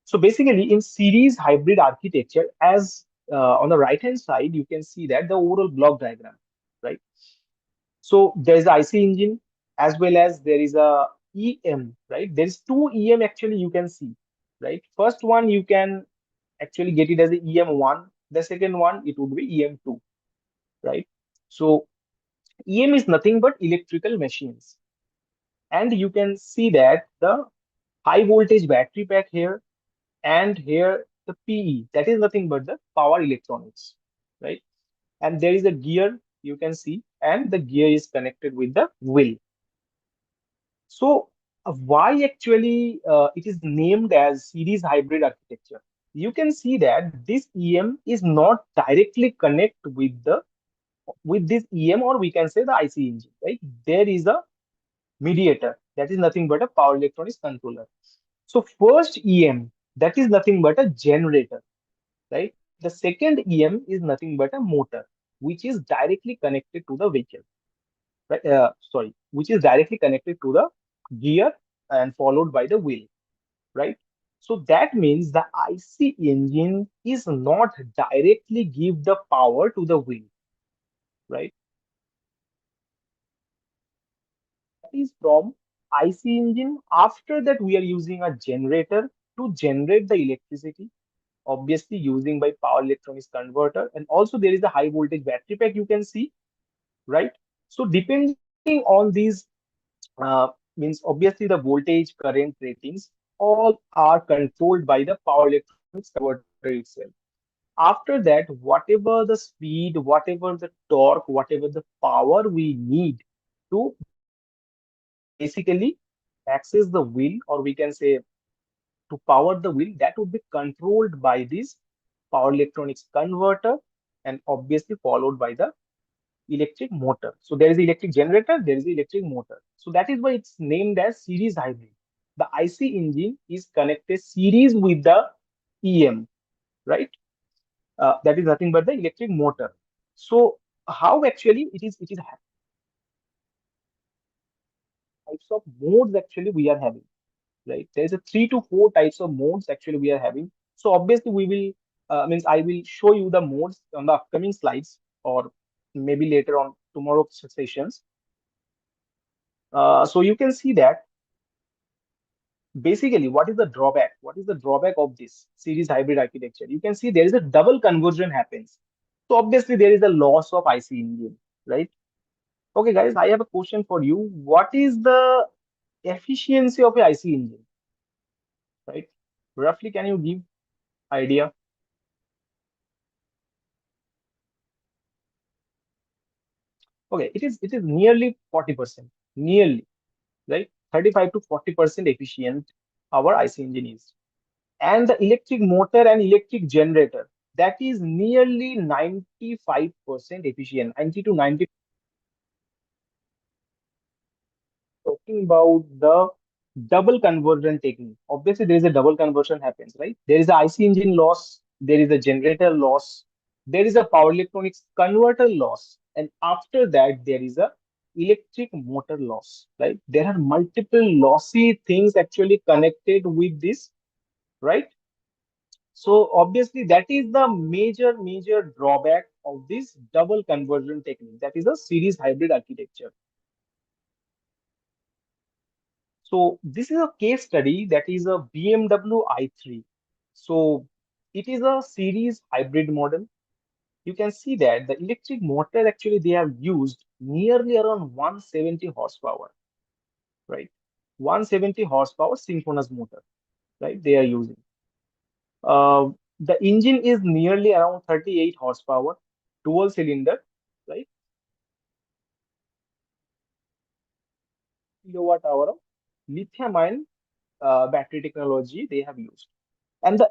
So basically, in series hybrid architecture, as on the right hand side, you can see that the overall block diagram, right? So there's the IC engine as well as there is a EM, right? There's two EM actually you can see, right? First one you can actually get it as the EM1. The second one it would be EM2, right? So EM is nothing but electrical machines, and you can see that the high voltage battery pack here, and here the PE, that is nothing but the power electronics, right? And there is a gear you can see, and the gear is connected with the wheel. So why actually it is named as series hybrid architecture? You can see that this EM is not directly connect with this EM, or we can say the IC engine, right? There is a mediator, that is nothing but a power electronics controller. So first EM, that is nothing but a generator, right? The second EM is nothing but a motor, which is directly connected to the vehicle, right? Sorry, which is directly connected to the gear and followed by the wheel, right? So that means the IC engine is not directly give the power to the wheel, right? That is from IC engine. After that, we are using a generator to generate the electricity, obviously using by power electronics converter, and also there is a high voltage battery pack you can see, right? So depending on these means obviously the voltage current ratings all are controlled by the power electronics converter itself. After that, whatever the speed, whatever the torque, whatever the power we need to basically access the wheel, or we can say to power the wheel, that would be controlled by this power electronics converter, and obviously followed by the electric motor. So there is the electric generator, there is the electric motor. So that is why it's named as series hybrid. The IC engine is connected series with the EM, right? That is nothing but the electric motor. So how actually it is types of modes actually we are having, right? There is a 3 to 4 types of modes actually we are having. So obviously we will means I will show you the modes on the upcoming slides, or maybe later on tomorrow's sessions. So you can see that basically what is the drawback? What is the drawback of this series hybrid architecture? You can see there is a double conversion happens. So obviously there is a loss of IC engine, right? Okay, guys, I have a question for you. What is the efficiency of a IC engine, right? Roughly, can you give idea? Okay, it is nearly 40%, nearly, right? 35 to 40% efficient our IC engine is. And the electric motor and electric generator, that is nearly 95% efficient, 90 to 90. Talking about the double conversion technique. Obviously, there is a double conversion happens, right? There is a IC engine loss, there is a generator loss, there is a power electronics converter loss, and after that there is a electric motor loss, right? There are multiple lossy things actually connected with this, right? So obviously that is the major drawback of this double conversion technique. That is a series hybrid architecture. So this is a case study that is a BMW i3. So it is a series hybrid model. You can see that the electric motor actually they have used nearly around 170 horsepower, right? 170 horsepower synchronous motor, right? They are using. The engine is nearly around 38 horsepower, dual cylinder, right? Kilowatt hour of lithium ion battery technology they have used. And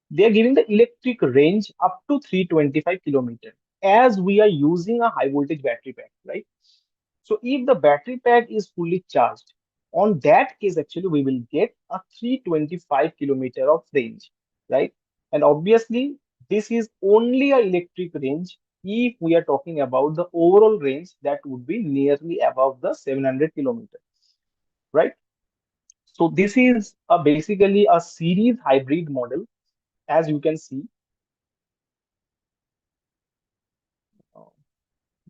they are giving the electric range up to 325 kilometers as we are using a high voltage battery pack, right? So if the battery pack is fully charged, on that case, actually, we will get a 325 kilometer of range, right? And obviously, this is only a electric range. If we are talking about the overall range, that would be nearly above the 700 kilometers, right? So this is basically a series hybrid model, as you can see.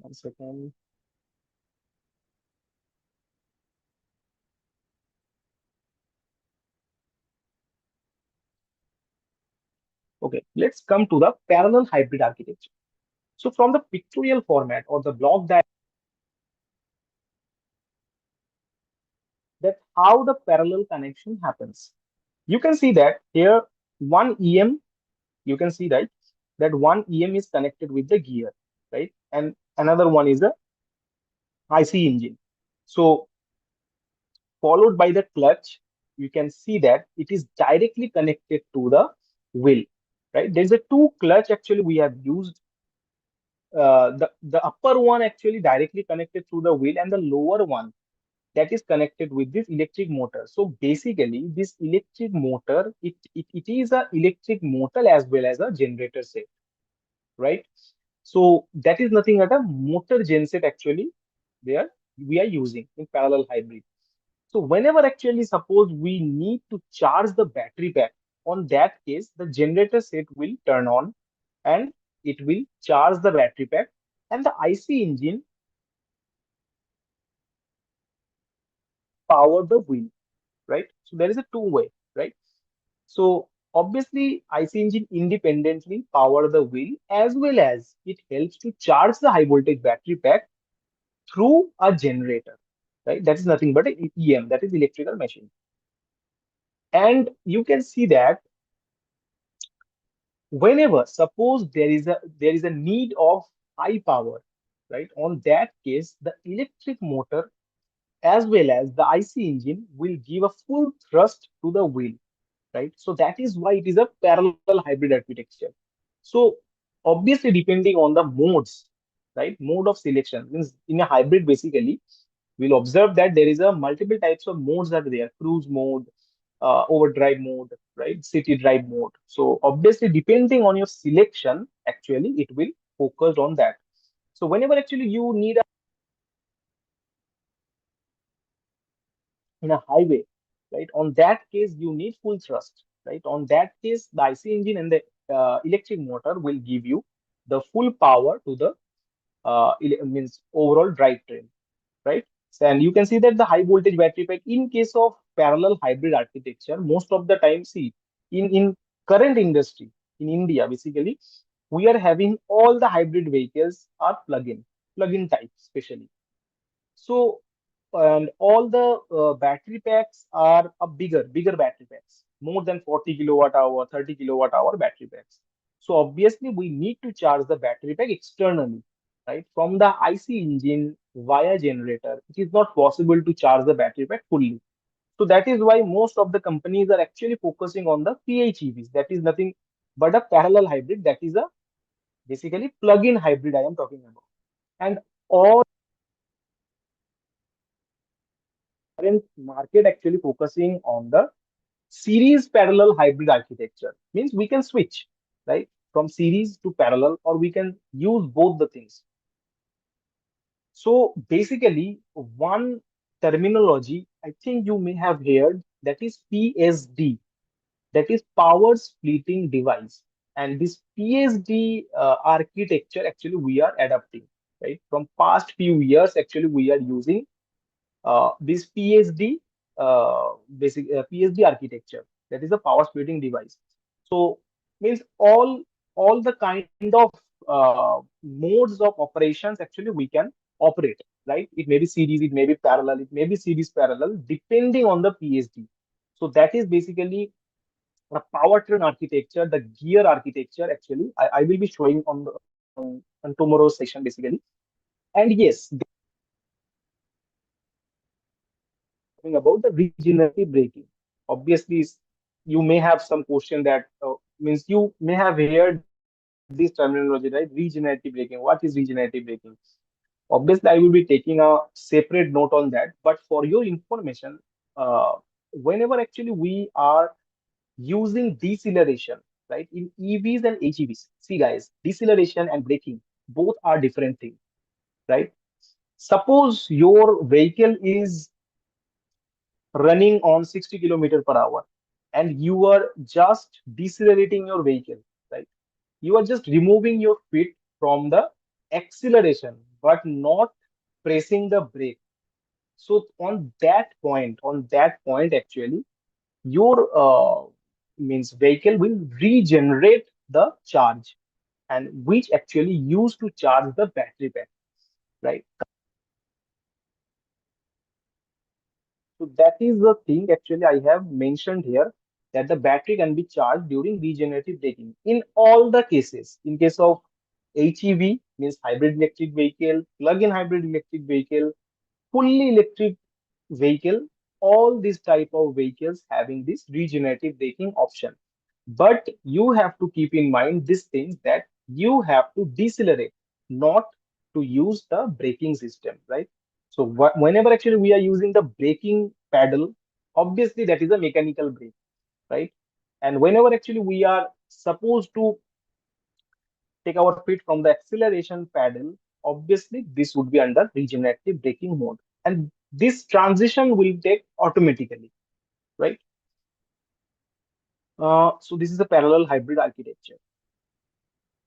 1 second. Okay, let's come to the parallel hybrid architecture. So from the pictorial format or the block diagram, that how the parallel connection happens. You can see that here one EM, you can see that one EM is connected with the gear, right? And another one is a IC engine. So followed by the clutch, you can see that it is directly connected to the wheel, right? There's a two clutch actually we have used. The upper one actually directly connected through the wheel, and the lower one that is connected with this electric motor. So basically, this electric motor, it is a electric motor as well as a generator set, right? So that is nothing but a motor genset actually there we are using in parallel hybrid. So whenever actually suppose we need to charge the battery pack, on that case, the generator set will turn on and it will charge the battery pack, and the IC engine power the wheel, right? So there is a two-way, right? So obviously, IC engine independently power the wheel as well as it helps to charge the high voltage battery pack through a generator, right? That is nothing but a EM, that is electrical machine. And you can see that whenever suppose there is a need of high power, right? On that case, the electric motor as well as the IC engine will give a full thrust to the wheel, right? So that is why it is a parallel hybrid architecture. So obviously, depending on the modes, right? Mode of selection means in a hybrid, basically, we'll observe that there is a multiple types of modes that are there: cruise mode, overdrive mode, right? City drive mode. So obviously, depending on your selection, actually, it will focus on that. So whenever actually you need in a highway, right? On that case, you need full thrust, right? On that case, the IC engine and the electric motor will give you the full power to the means overall drivetrain, right? And you can see that the high voltage battery pack in case of parallel hybrid architecture, most of the time, see in current industry in India, basically, we are having all the hybrid vehicles are plug-in type, especially. So, and all the battery packs are a bigger battery packs, more than 40 kilowatt hour, 30 kilowatt hour battery packs. So obviously we need to charge the battery pack externally, right? From the IC engine via generator, it is not possible to charge the battery pack fully. So that is why most of the companies are actually focusing on the PHEVs. That is nothing but a parallel hybrid. That is a basically plug-in hybrid I am talking about. And all current market actually focusing on the series parallel hybrid architecture. Means we can switch, right, from series to parallel, or we can use both the things. So basically, one terminology I think you may have heard, that is PSD, that is power splitting device. And this PSD architecture actually we are adapting, right? From past few years, actually we are using this PSD architecture, that is a power splitting device. So means all the kind of modes of operations actually we can operate, right? It may be series, it may be parallel, it may be series parallel, depending on the PSD. So that is basically a powertrain architecture, the gear architecture. Actually, I will be showing on tomorrow's session basically. And yes, about the regenerative braking. Obviously, you may have some question that means you may have heard this terminology, right? Regenerative braking. What is regenerative braking? Obviously, I will be taking a separate note on that. But for your information, whenever actually we are using deceleration, right, in EVs and HEVs, see guys, deceleration and braking both are different things, right? Suppose your vehicle is running on 60 kilometer per hour and you are just decelerating your vehicle, right? You are just removing your feet from the acceleration but not pressing the brake. So on that point actually your means vehicle will regenerate the charge, and which actually used to charge the battery pack, right? So that is the thing actually I have mentioned here, that the battery can be charged during regenerative braking in all the cases. In case of HEV, means hybrid electric vehicle, plug-in hybrid electric vehicle, fully electric vehicle, all these type of vehicles having this regenerative braking option. But you have to keep in mind these things, that you have to decelerate, not to use the braking system, right? So whenever actually we are using the braking pedal, obviously that is a mechanical brake, right? And whenever actually we are supposed to take our feet from the acceleration pedal, obviously this would be under regenerative braking mode. And this transition will take automatically, right? So this is a parallel hybrid architecture.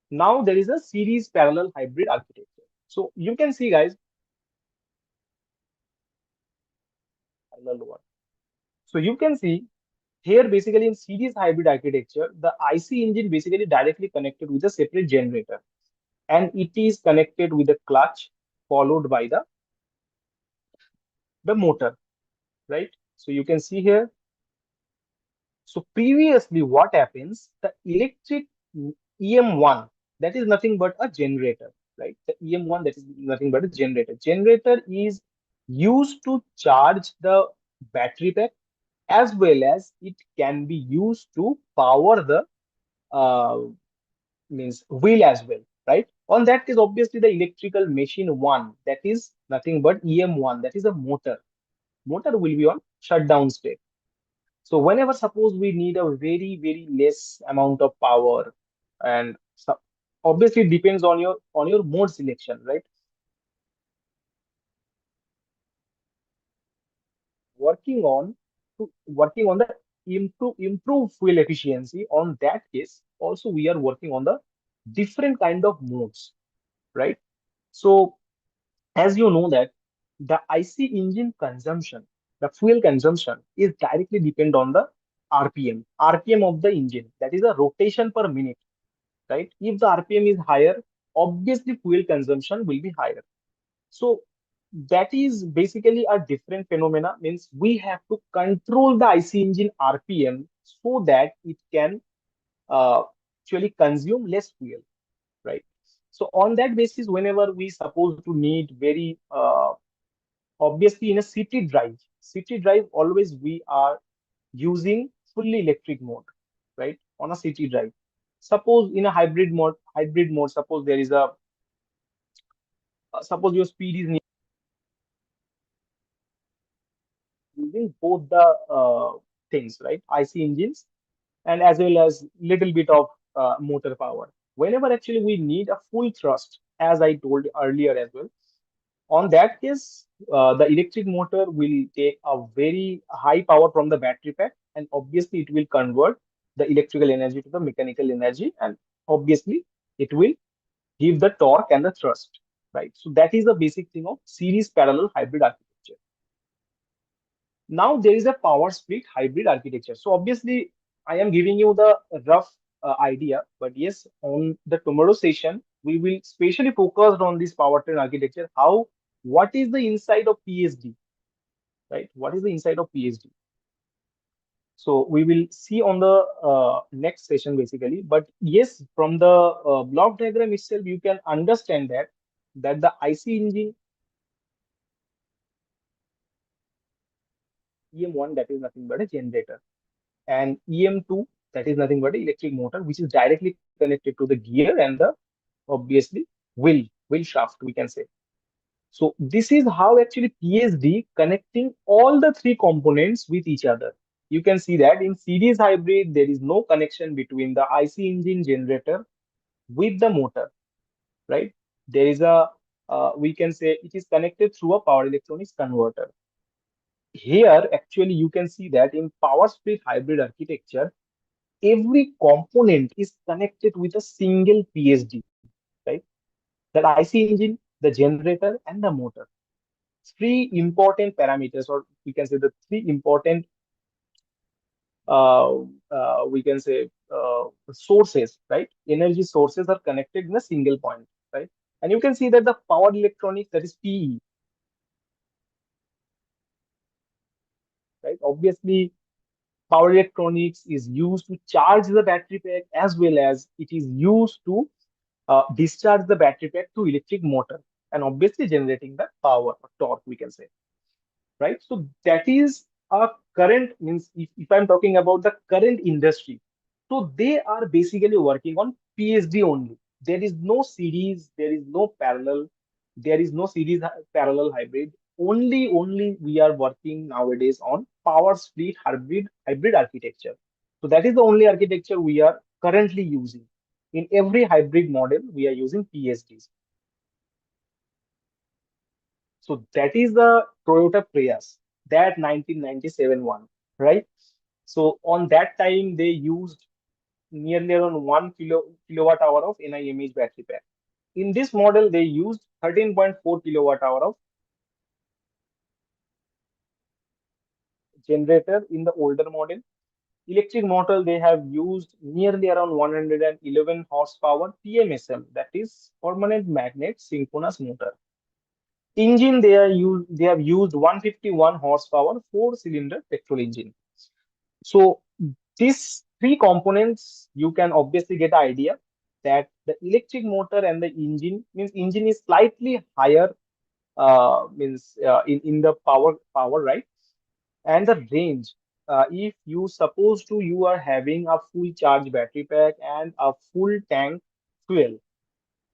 Now there is a series parallel hybrid architecture. So you can see guys, parallel one. So you can see here basically in series hybrid architecture, the IC engine basically directly connected with a separate generator, and it is connected with the clutch followed by the motor, right? So you can see here. So previously what happens, the electric EM1, that is nothing but a generator, right? The EM1, that is nothing but a generator. Generator is used to charge the battery pack, as well as it can be used to power the uh, means wheel as well, right? On that case, obviously the electrical machine one, that is nothing but EM1, that is a motor. Motor will be on shutdown state. So whenever suppose we need a very less amount of power, and obviously it depends on your mode selection, right? Working on the improve fuel efficiency. On that case, also we are working on the different kind of modes, right? So as you know that the IC engine consumption, the fuel consumption is directly depend on the RPM of the engine. That is a rotation per minute, right? If the RPM is higher, obviously fuel consumption will be higher. So that is basically a different phenomena. Means we have to control the IC engine RPM so that it can actually consume less fuel, right? So on that basis, whenever we suppose to need very obviously in a city drive always we are using fully electric mode, right? On a city drive. Suppose in a hybrid mode, suppose there is a suppose your speed is using both the things, right? IC engines and as well as little bit of motor power. Whenever actually we need a full thrust, as I told earlier as well, on that case, the electric motor will take a very high power from the battery pack, and obviously it will convert the electrical energy to the mechanical energy, and obviously it will give the torque and the thrust, right? So that is the basic thing of series parallel hybrid architecture. Now there is a power split hybrid architecture. So obviously I am giving you the rough idea, but yes, on the tomorrow session, we will specially focus on this powertrain architecture. What is the inside of PSD, right? What is the inside of PSD? So we will see on the next session basically. But yes, from the block diagram itself, you can understand that the IC engine EM1, that is nothing but a generator, and EM2, that is nothing but an electric motor, which is directly connected to the gear and the obviously wheel shaft, we can say. So this is how actually PSD connecting all the three components with each other. You can see that in series hybrid, there is no connection between the IC engine generator with the motor, right? There is a, we can say it is connected through a power electronics converter. Here, actually, you can see that in power split hybrid architecture, every component is connected with a single PSD, right? That IC engine, the generator, and the motor. Three important parameters, or we can say the three important, we can say, sources, right? Energy sources are connected in a single point, right? And you can see that the power electronics, that is PE, right? Obviously, power electronics is used to charge the battery pack as well as it is used to discharge the battery pack to electric motor, and obviously generating the power or torque, we can say, right? So that is a current, means if I'm talking about the current industry, so they are basically working on PSD only. There is no series, there is no parallel, there is no series parallel hybrid. Only we are working nowadays on power split hybrid architecture. So that is the only architecture we are currently using. In every hybrid model, we are using PSDs. So that is the Toyota Prius, that 1997 one, right? So on that time, they used nearly around 1 kilowatt hour of NIMH battery pack. In this model, they used 13.4 kilowatt hour of generator in the older model. Electric motor, they have used nearly around 111 horsepower PMSM, that is permanent magnet synchronous motor. Engine, they have used 151 horsepower four-cylinder petrol engine. So these three components, you can obviously get an idea that the electric motor and the engine, means engine is slightly higher, in the power, right? And the range, if you suppose to you are having a full charge battery pack and a full tank fuel,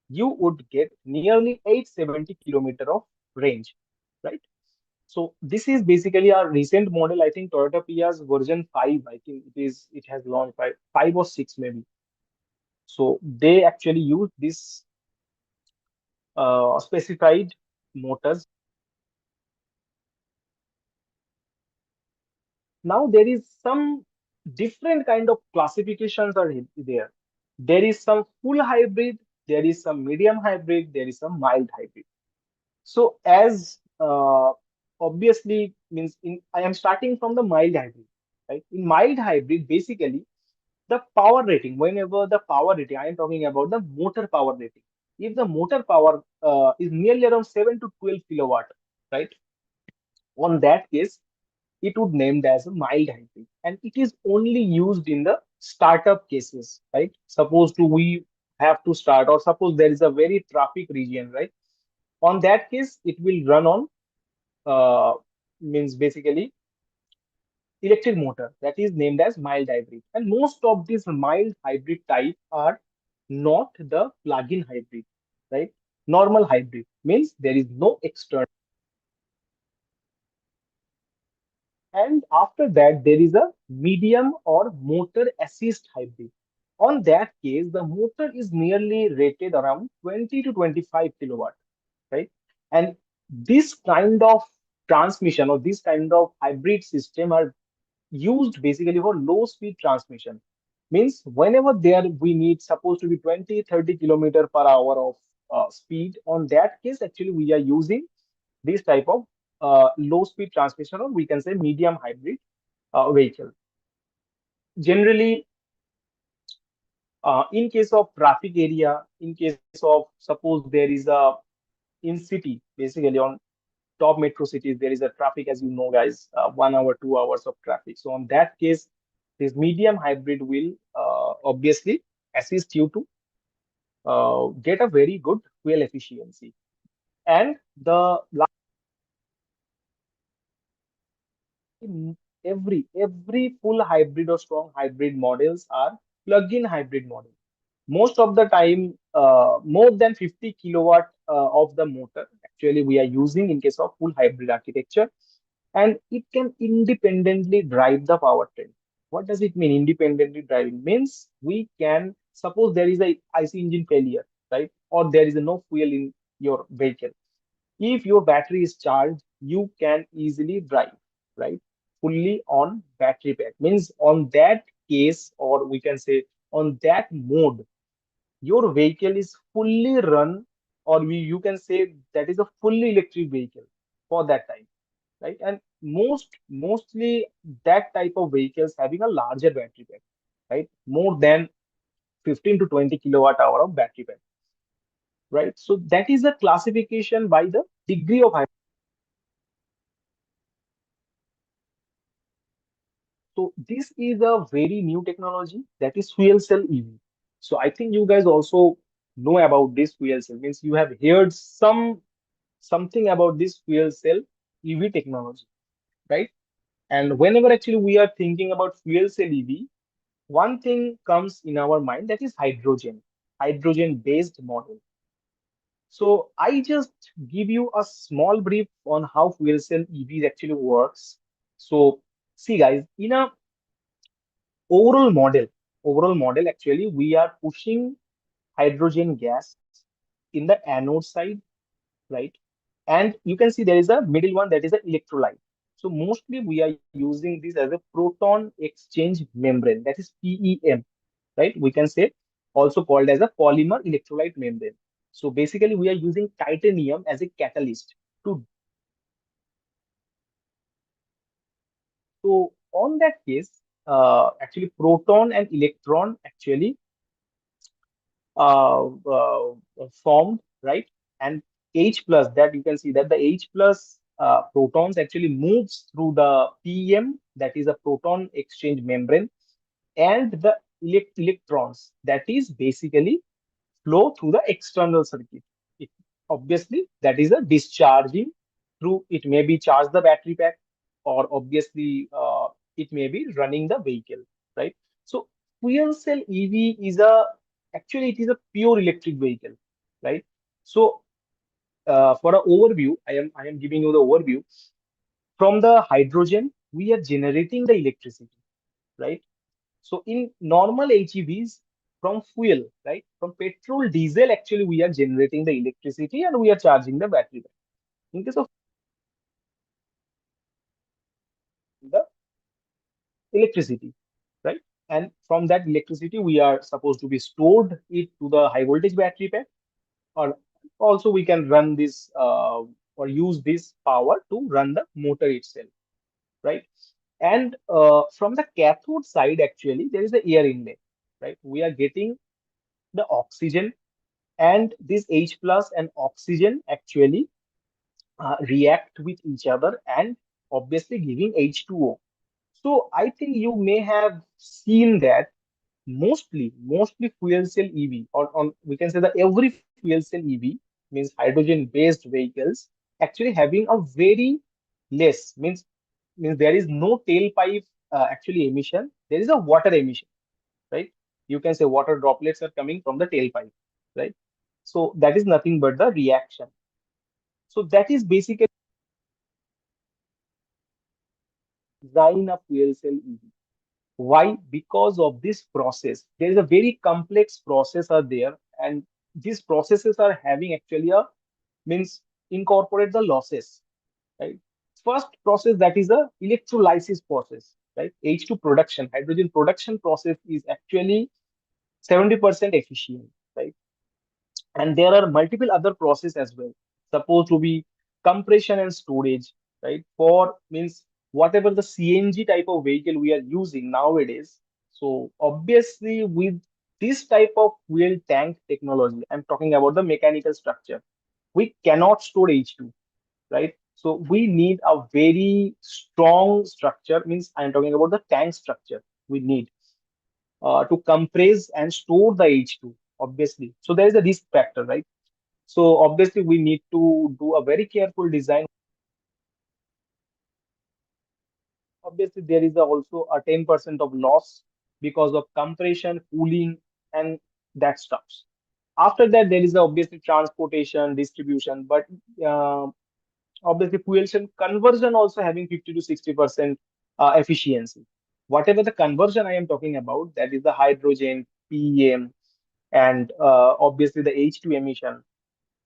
you would get nearly 870 kilometer of range, right? So this is basically our recent model. I think Toyota Pria's version 5. I think it has launched by 5 or 6 maybe. So they actually use this specified motors. Now there is some different kind of classifications are there. There is some full hybrid, there is some medium hybrid, there is some mild hybrid. So as obviously means I am starting from the mild hybrid, right? In mild hybrid, basically the power rating, whenever the power rating, I am talking about the motor power rating. If the motor power is nearly around 7 to 12 kilowatt, right? On that case, it would named as a mild hybrid, and it is only used in the startup cases, right? Suppose to we have to start, or suppose there is a very traffic region, right? On that case, it will run on means basically electric motor that is named as mild hybrid. And most of these mild hybrid type are not the plug-in hybrid, right? Normal hybrid means there is no external. And after that, there is a medium or motor assist hybrid. On that case, the motor is nearly rated around 20 to 25 kilowatt, right? And this kind of transmission or this kind of hybrid system are used basically for low speed transmission. Means whenever there we need supposed to be 20-30 kilometer per hour of speed, on that case actually we are using this type of low speed transmission, or we can say medium hybrid vehicle. Generally, in case of traffic area, in case of suppose there is a in city, basically on top metro cities, there is a traffic, as you know, guys, 1 hour, 2 hours of traffic. So on that case, this medium hybrid will obviously assist you to get a very good fuel efficiency. And the every full hybrid or strong hybrid models are plug-in hybrid model. Most of the time, more than 50 kilowatt of the motor actually we are using in case of full hybrid architecture, and it can independently drive the powertrain. What does it mean? Independently driving means we can suppose there is a IC engine failure, right? Or there is no fuel in your vehicle. If your battery is charged, you can easily drive, right? Fully on battery pack means on that case, or we can say on that mode, your vehicle is fully run, or you can say that is a fully electric vehicle for that time, right? And mostly that type of vehicles having a larger battery pack, right? More than 15 to 20 kilowatt hour of battery pack, right? So that is a classification by the degree of hybrid. So this is a very new technology, that is fuel cell EV. So I think you guys also know about this fuel cell, means you have heard something about this fuel cell EV technology, right? And whenever actually we are thinking about fuel cell EV, one thing comes in our mind, that is hydrogen based model. So I just give you a small brief on how fuel cell EV actually works. So see guys, in a overall model actually we are pushing hydrogen gas in the anode side, right? And you can see there is a middle one, that is an electrolyte. So mostly we are using this as a proton exchange membrane, that is PEM, right? We can say also called as a polymer electrolyte membrane. So basically we are using titanium as a catalyst to. So on that case, actually proton and electron actually formed, right? And H plus, that you can see that the H plus protons actually moves through the PEM, that is a proton exchange membrane, and the electrons, that is basically flow through the external circuit. It, obviously, that is a discharging through, it may be charge the battery pack, or obviously it may be running the vehicle, right? So fuel cell EV is a, actually it is a pure electric vehicle, right? So for an overview, I am giving you the overview. From the hydrogen, we are generating the electricity, right? So in normal HEVs, from fuel, right? From petrol, diesel, actually we are generating the electricity and we are charging the battery. In case of the electricity, right? And from that electricity, we are supposed to be stored it to the high voltage battery pack, or also we can run this or use this power to run the motor itself, right? And from the cathode side, actually, there is the air inlet, right? We are getting the oxygen, and this H plus and oxygen actually react with each other and obviously giving H2O. So I think you may have seen that mostly fuel cell EV, or on we can say that every fuel cell EV, means hydrogen based vehicles, actually having a very less, means there is no tailpipe actually emission, there is a water emission, right? You can say water droplets are coming from the tailpipe, right? So that is nothing but the reaction. So that is basically design a fuel cell EV. Why? Because of this process. There is a very complex process are there, and these processes are having actually a, means incorporate the losses, right? First process, that is a electrolysis process, right? H2 production, hydrogen production process is actually 70% efficient, right? And there are multiple other process as well, supposed to be compression and storage, right? For, means whatever the CNG type of vehicle we are using nowadays. So obviously with this type of fuel tank technology, I'm talking about the mechanical structure, we cannot store H2, right? So we need a very strong structure, means I'm talking about the tank structure we need to compress and store the H2, obviously. So there is a risk factor, right? So obviously we need to do a very careful design. Obviously there is also a 10% of loss because of compression, cooling, and that stuff. After that, there is obviously transportation, distribution, but uh, obviously fuel cell conversion also having 50 to 60% efficiency. Whatever the conversion I am talking about, that is the hydrogen, PEM, and obviously the H2 emission.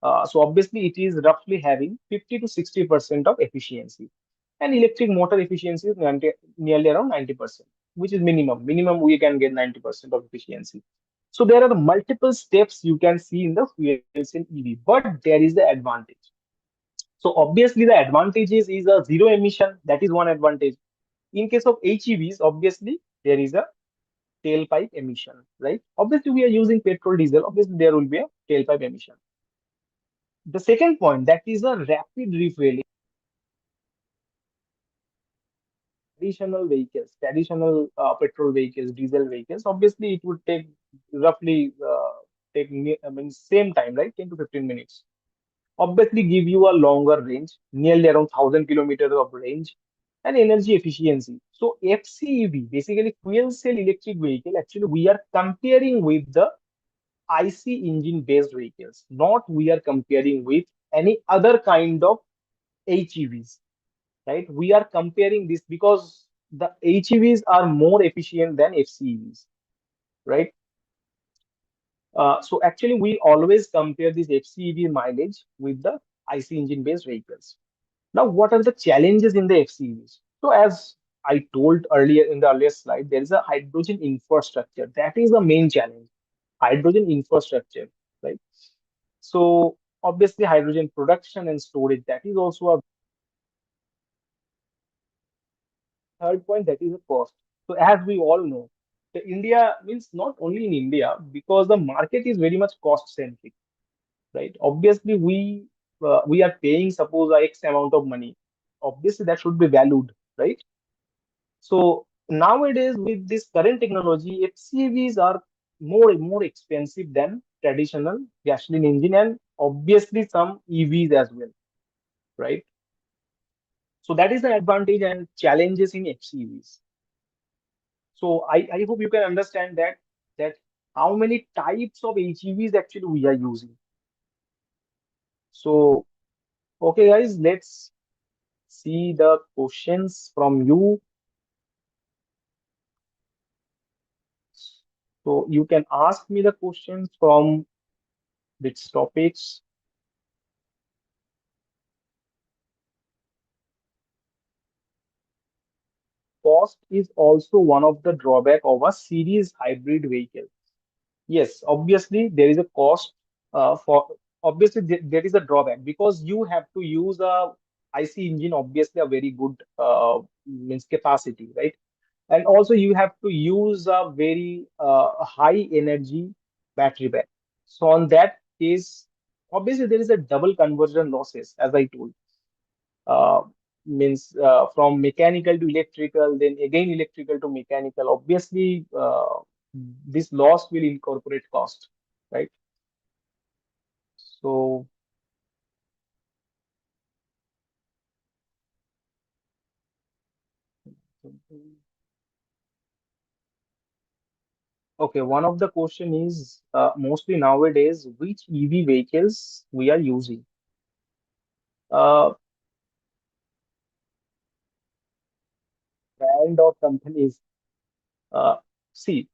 So obviously it is roughly having 50 to 60% of efficiency. And electric motor efficiency is nearly around 90%, which is minimum. Minimum we can get 90% of efficiency. So there are multiple steps you can see in the fuel cell EV, but there is the advantage. So obviously the advantages is a zero emission. That is one advantage. In case of HEVs, obviously there is a tailpipe emission, right? Obviously we are using petrol, diesel. Obviously there will be a tailpipe emission. The second point, that is a rapid refueling. Traditional petrol vehicles, diesel vehicles, obviously it would take roughly I mean same time, right? 10 to 15 minutes. Obviously give you a longer range, nearly around 1,000 kilometers of range, and energy efficiency. So FCEV, basically fuel cell electric vehicle, actually we are comparing with the IC engine based vehicles, not we are comparing with any other kind of HEVs, right? We are comparing this because the HEVs are more efficient than FCEVs, right? So actually, we always compare this FCEV mileage with the IC engine based vehicles. Now, what are the challenges in the FCEVs? So as I told earlier in the earlier slide, there is a hydrogen infrastructure. That is the main challenge. Hydrogen infrastructure, right? So obviously, hydrogen production and storage, that is also a third point, that is a cost. So as we all know, the India, means not only in India, because the market is very much cost centric, right? Obviously we are paying suppose a X amount of money. Obviously that should be valued, right? So nowadays with this current technology, FCVs are more expensive than traditional gasoline engine, and obviously some EVs as well, right? So that is the advantage and challenges in FCVs. So I hope you can understand that how many types of HEVs actually we are using. So okay guys, let's see the questions from you. So you can ask me the questions from these topics. Cost is also one of the drawback of a series hybrid vehicle. Yes, obviously there is a cost for obviously there is a drawback because you have to use a IC engine, obviously a very good means capacity, right? And also you have to use a very high energy battery pack. So on that case, obviously there is a double conversion losses, as I told. Uh, means from mechanical to electrical, then again electrical to mechanical. Obviously, this loss will incorporate cost, right? So okay, one of the question is mostly nowadays which EV vehicles we are using. Uh, Brand or companies. Uh, See,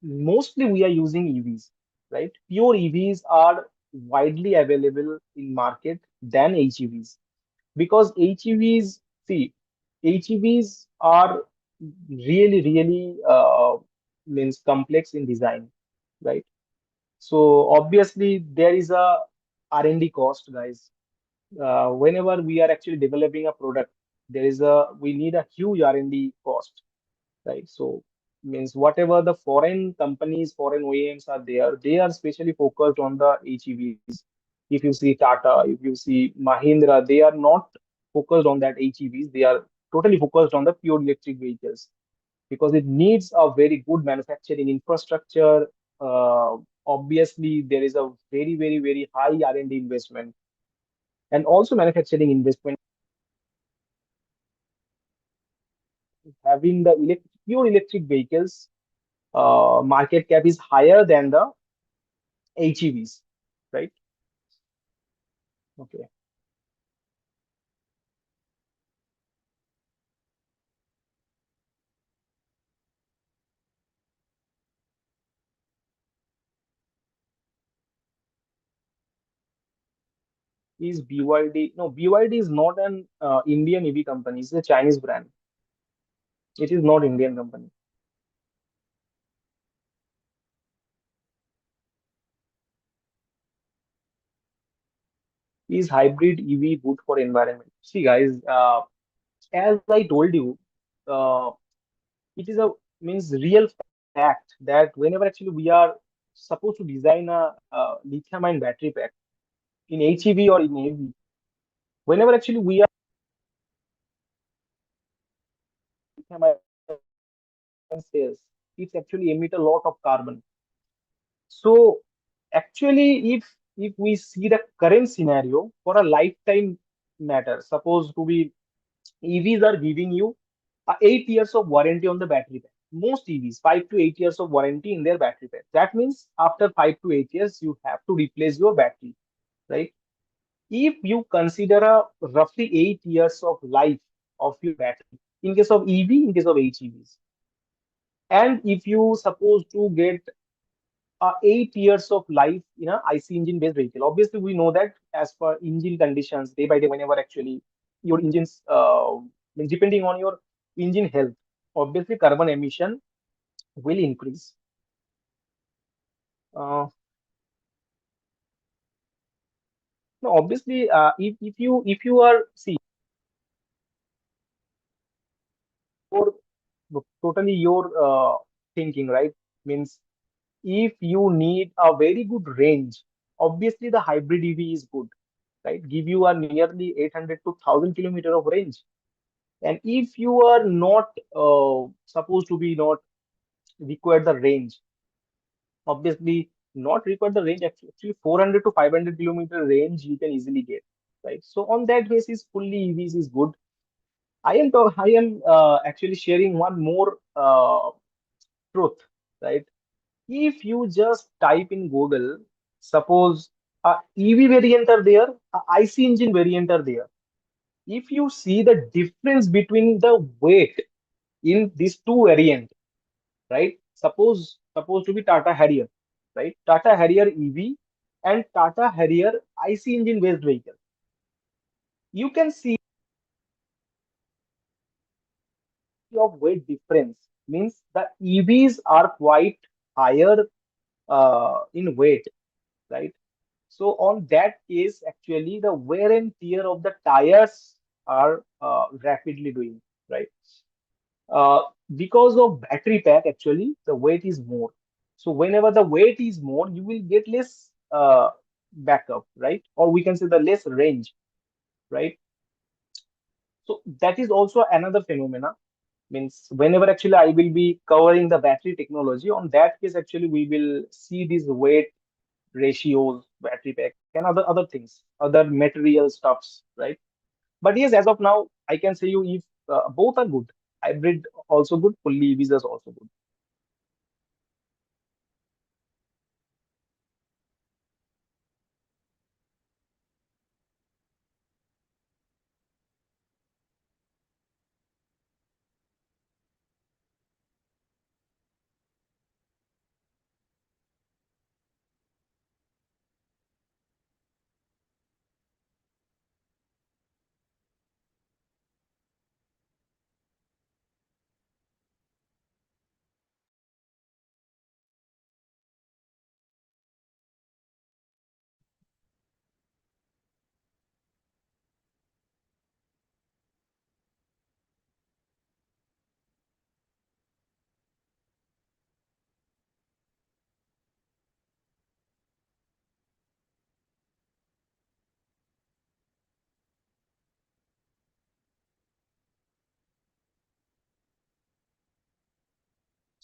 mostly we are using EVs, right? Pure EVs are widely available in market than HEVs because HEVs, see, HEVs are really means complex in design, right? So obviously there is a R&D cost, guys. Whenever we are actually developing a product, we need a huge R&D cost, right? So means whatever the foreign companies, foreign OEMs are there, they are specially focused on the HEVs. If you see Tata, if you see Mahindra, they are not focused on that HEVs. They are totally focused on the pure electric vehicles because it needs a very good manufacturing infrastructure. Obviously, there is a very high R&D investment and also manufacturing investment. Having the pure electric vehicles market cap is higher than the HEVs, right? Okay. Is BYD? No, BYD is not an Indian EV company. It's a Chinese brand. It is not Indian company. Is hybrid EV good for environment? See, guys, as I told you, uh, it is a means real fact that whenever actually we are supposed to design a, lithium-ion battery pack in HEV or in AV, whenever actually we are lithium-ion cells, it's actually emit a lot of carbon. So actually, if we see the current scenario for a lifetime matter, suppose to be EVs are giving you 8 years of warranty on the battery pack. Most EVs, 5 to 8 years of warranty in their battery pack. That means after 5 to 8 years, you have to replace your battery, right? If you consider a roughly 8 years of life of your battery, in case of EV, in case of HEVs, and if you suppose to get 8 years of life in a IC engine based vehicle. Obviously, we know that as per engine conditions, day by day, whenever actually your engines, depending on your engine health, obviously carbon emission will increase. Uh, no, obviously, if you are see your totally your thinking, right, means if you need a very good range, obviously the hybrid EV is good, right? Give you a nearly 800 to 1000 kilometer of range. And if you are not supposed to be not require the range, obviously not require the range, actually 400 to 500 kilometer range you can easily get, right? So on that basis, fully EVs is good. I am actually sharing one more truth, right? If you just type in Google, suppose a EV variant are there, a IC engine variant are there. if you see the difference between the weight in these two variants, right? Suppose to be Tata Harrier, right? Tata Harrier EV and Tata Harrier IC engine based vehicle. You can see of weight difference means the EVs are quite higher in weight, right? So on that case, actually the wear and tear of the tires are rapidly doing, right? Uh, because of battery pack, actually the weight is more. So whenever the weight is more, you will get less backup, right? Or we can say the less range, right? So that is also another phenomena. Means whenever actually I will be covering the battery technology, on that case actually we will see these weight ratios, battery pack, and other things, other material stuffs, right? But yes, as of now, I can say you if both are good. Hybrid also good, fully EVs is also good.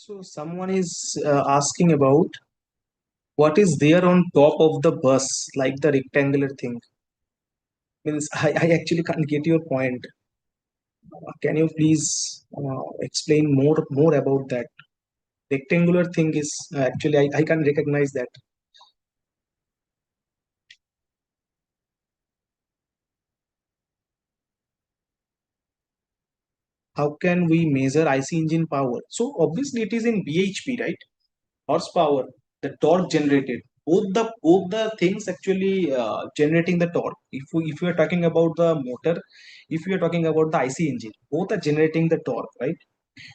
So someone is asking about what is there on top of the bus, like the rectangular thing. Means I actually can't get your point. Can you please explain more about that? Rectangular thing is actually I can recognize that. How can we measure IC engine power? So obviously it is in bhp, right? Horsepower, the torque generated. Both the things actually generating the torque. If you are talking about the motor, if you are talking about the IC engine, both are generating the torque, right?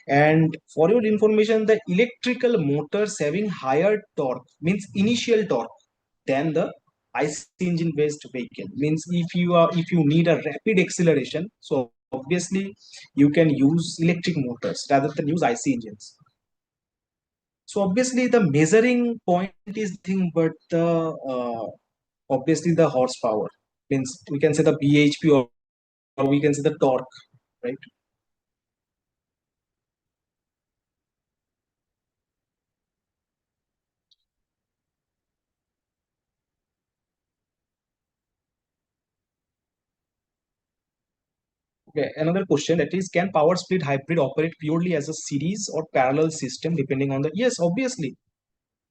And for your information, the electrical motors having higher torque means initial torque than the IC engine based vehicle. Means if you need a rapid acceleration, so obviously you can use electric motors rather than use IC engines. So obviously the measuring point is thing, but the obviously the horsepower means we can say the bhp, or we can say the torque, right? Okay, another question, that is, can power split hybrid operate purely as a series or parallel system depending on the, yes, obviously.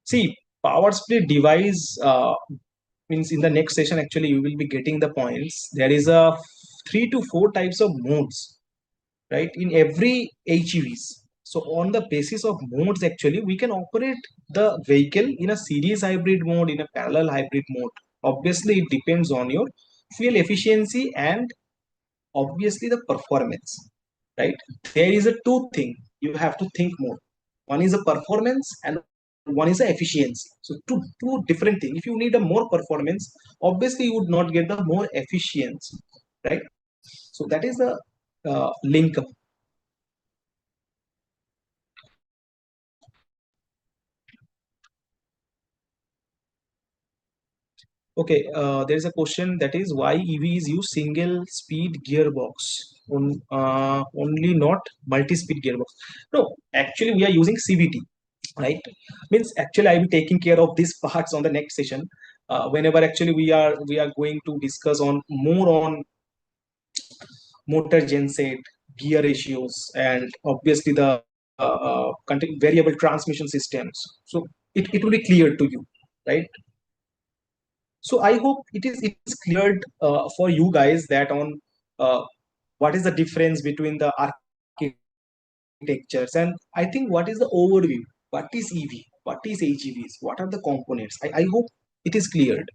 See, power split device means in the next session actually you will be getting the points. There is a 3 to 4 types of modes, right, in every HEVs. So on the basis of modes actually we can operate the vehicle in a series hybrid mode, in a parallel hybrid mode. Obviously it depends on your fuel efficiency and obviously the performance, right? There is a two thing you have to think more. One is a performance and one is a efficiency. So two different things. If you need a more performance, obviously you would not get the more efficiency, right? So that is the link up. Okay, there is a question, that is, why EVs use single speed gearbox only, not multi-speed gearbox? No, actually we are using CVT, right? Means actually I will be taking care of these parts on the next session, whenever actually we are going to discuss on more on motor genset, gear ratios, and obviously the variable transmission systems. So it will be clear to you, right? So I hope it is cleared for you guys that on what is the difference between the architectures, and I think what is the overview, what is EV, what is HEVs, what are the components. I hope it is cleared.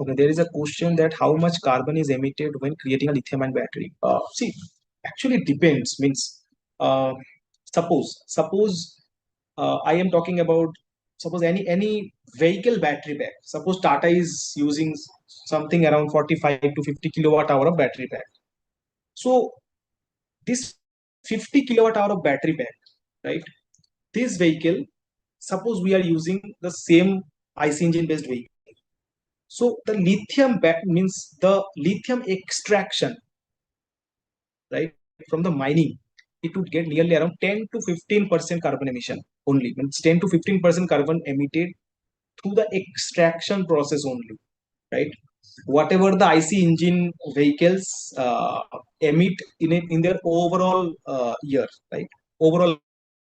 Okay, there is a question that how much carbon is emitted when creating a lithium-ion battery. See, actually it depends. Means, uh, suppose I am talking about, suppose any vehicle battery pack. Suppose Tata is using something around 45 to 50 kilowatt hour of battery pack. So this 50 kilowatt hour of battery pack, right? This vehicle, suppose we are using the same IC engine based vehicle. So the means the lithium extraction, right, from the mining, it would get nearly around 10 to 15% carbon emission only. Means 10 to 15% carbon emitted through the extraction process only, right? Whatever the IC engine vehicles emit in their overall year, right? Overall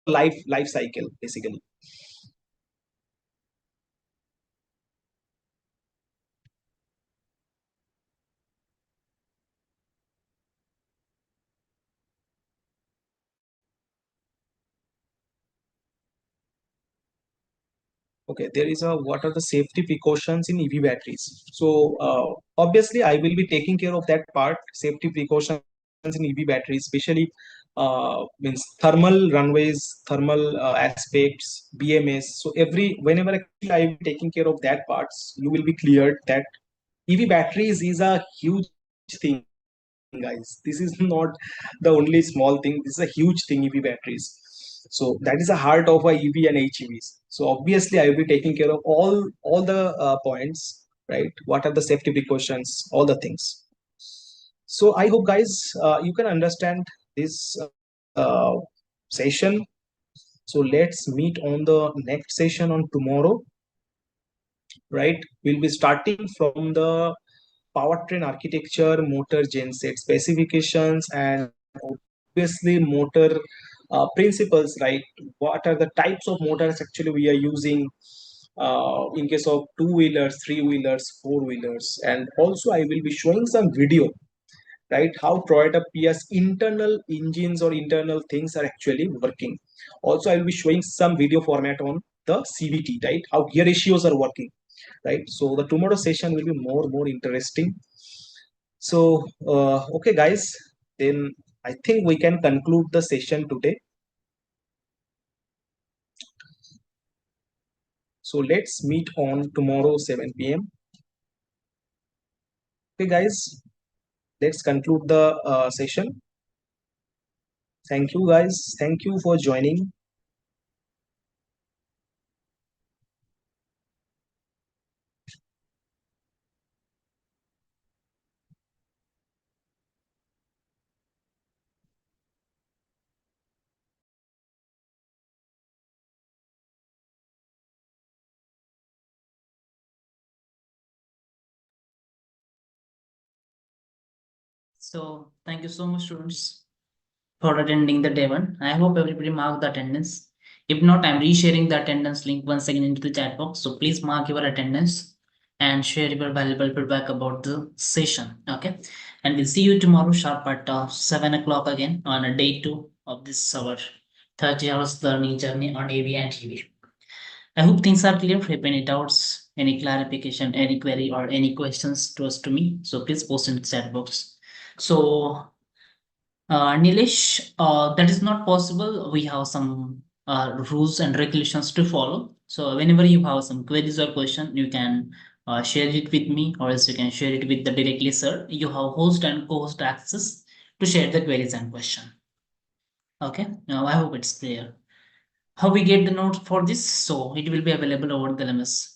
life cycle, basically. Okay, there is a what are the safety precautions in EV batteries. So obviously I will be taking care of that part, safety precautions in EV batteries, especially means thermal runways, thermal aspects, BMS. So whenever actually I will be taking care of that parts, you will be cleared that EV batteries is a huge thing, guys. This is not the only small thing, this is a huge thing, EV batteries. So that is the heart of a EV and HEVs. So obviously I will be taking care of all the points, right? What are the safety precautions, all the things. So I hope, guys, you can understand this uh, session. So let's meet on the next session on tomorrow, right? We'll be starting from the powertrain architecture, motor genset specifications, and obviously motor principles, right? What are the types of motors actually we are using in case of two-wheelers, three-wheelers, four-wheelers. And also I will be showing some video, right? How Toyota Prius internal engines or internal things are actually working. Also, I will be showing some video format on the CVT, right? How gear ratios are working, right? So the tomorrow session will be more interesting. So okay, guys, then I think we can conclude the session today. So let's meet on tomorrow 7 p.m. Okay, guys, let's conclude the session. Thank you, guys. Thank you for joining. So thank you so much, students, for attending the day one. I hope everybody marked the attendance. If not, I'm resharing the attendance link once again into the chat box. So please mark your attendance and share your valuable feedback about the session. Okay, and we'll see you tomorrow sharp at 7 o'clock again on a day 2 of this our 30 hours learning journey on AV and TV. I hope things are clear. If any doubts, any clarification, any query, or any questions to us to me, so please post in the chat box. So Nilesh, that is not possible. We have some rules and regulations to follow. So whenever you have some queries or question, you can share it with me, or else you can share it with the directly sir. You have host and co-host access to share the queries and question. Okay, now I hope it's clear. How we get the notes for this? So it will be available over the LMS.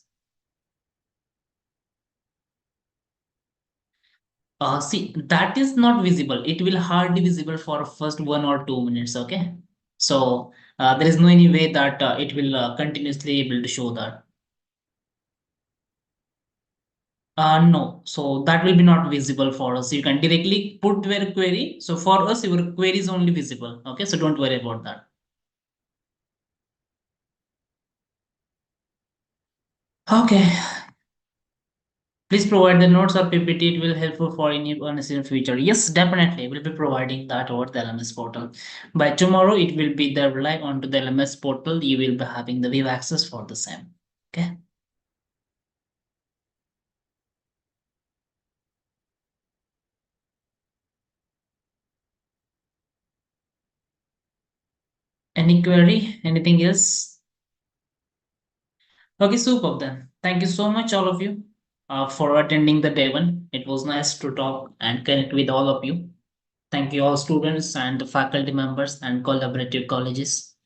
See, that is not visible. It will hardly visible for first 1 or 2 minutes. Okay. So there is no any way that it will continuously able to show that. No, so that will be not visible for us. You can directly put your query. So for us, your query is only visible. Okay, so don't worry about that. Okay, Please provide the notes or PPT. It will helpful for anyone in future. Yes, definitely. We'll be providing that over the LMS portal. By tomorrow, it will be there live onto the LMS portal. You will be having the view access for the same. Okay. Any query? Anything else? Okay, superb then. Thank you so much, all of you, for attending the day one. It was nice to talk and connect with all of you. Thank you all students and faculty members and collaborative colleges.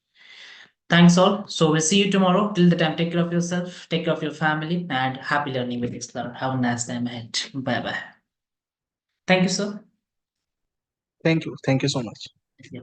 Thanks all. So we'll see you tomorrow. Till the time, take care of yourself, take care of your family, and happy learning with ExcelR. Have a nice time ahead. Bye bye. Thank you, sir. Thank you. Thank you so much. Yeah.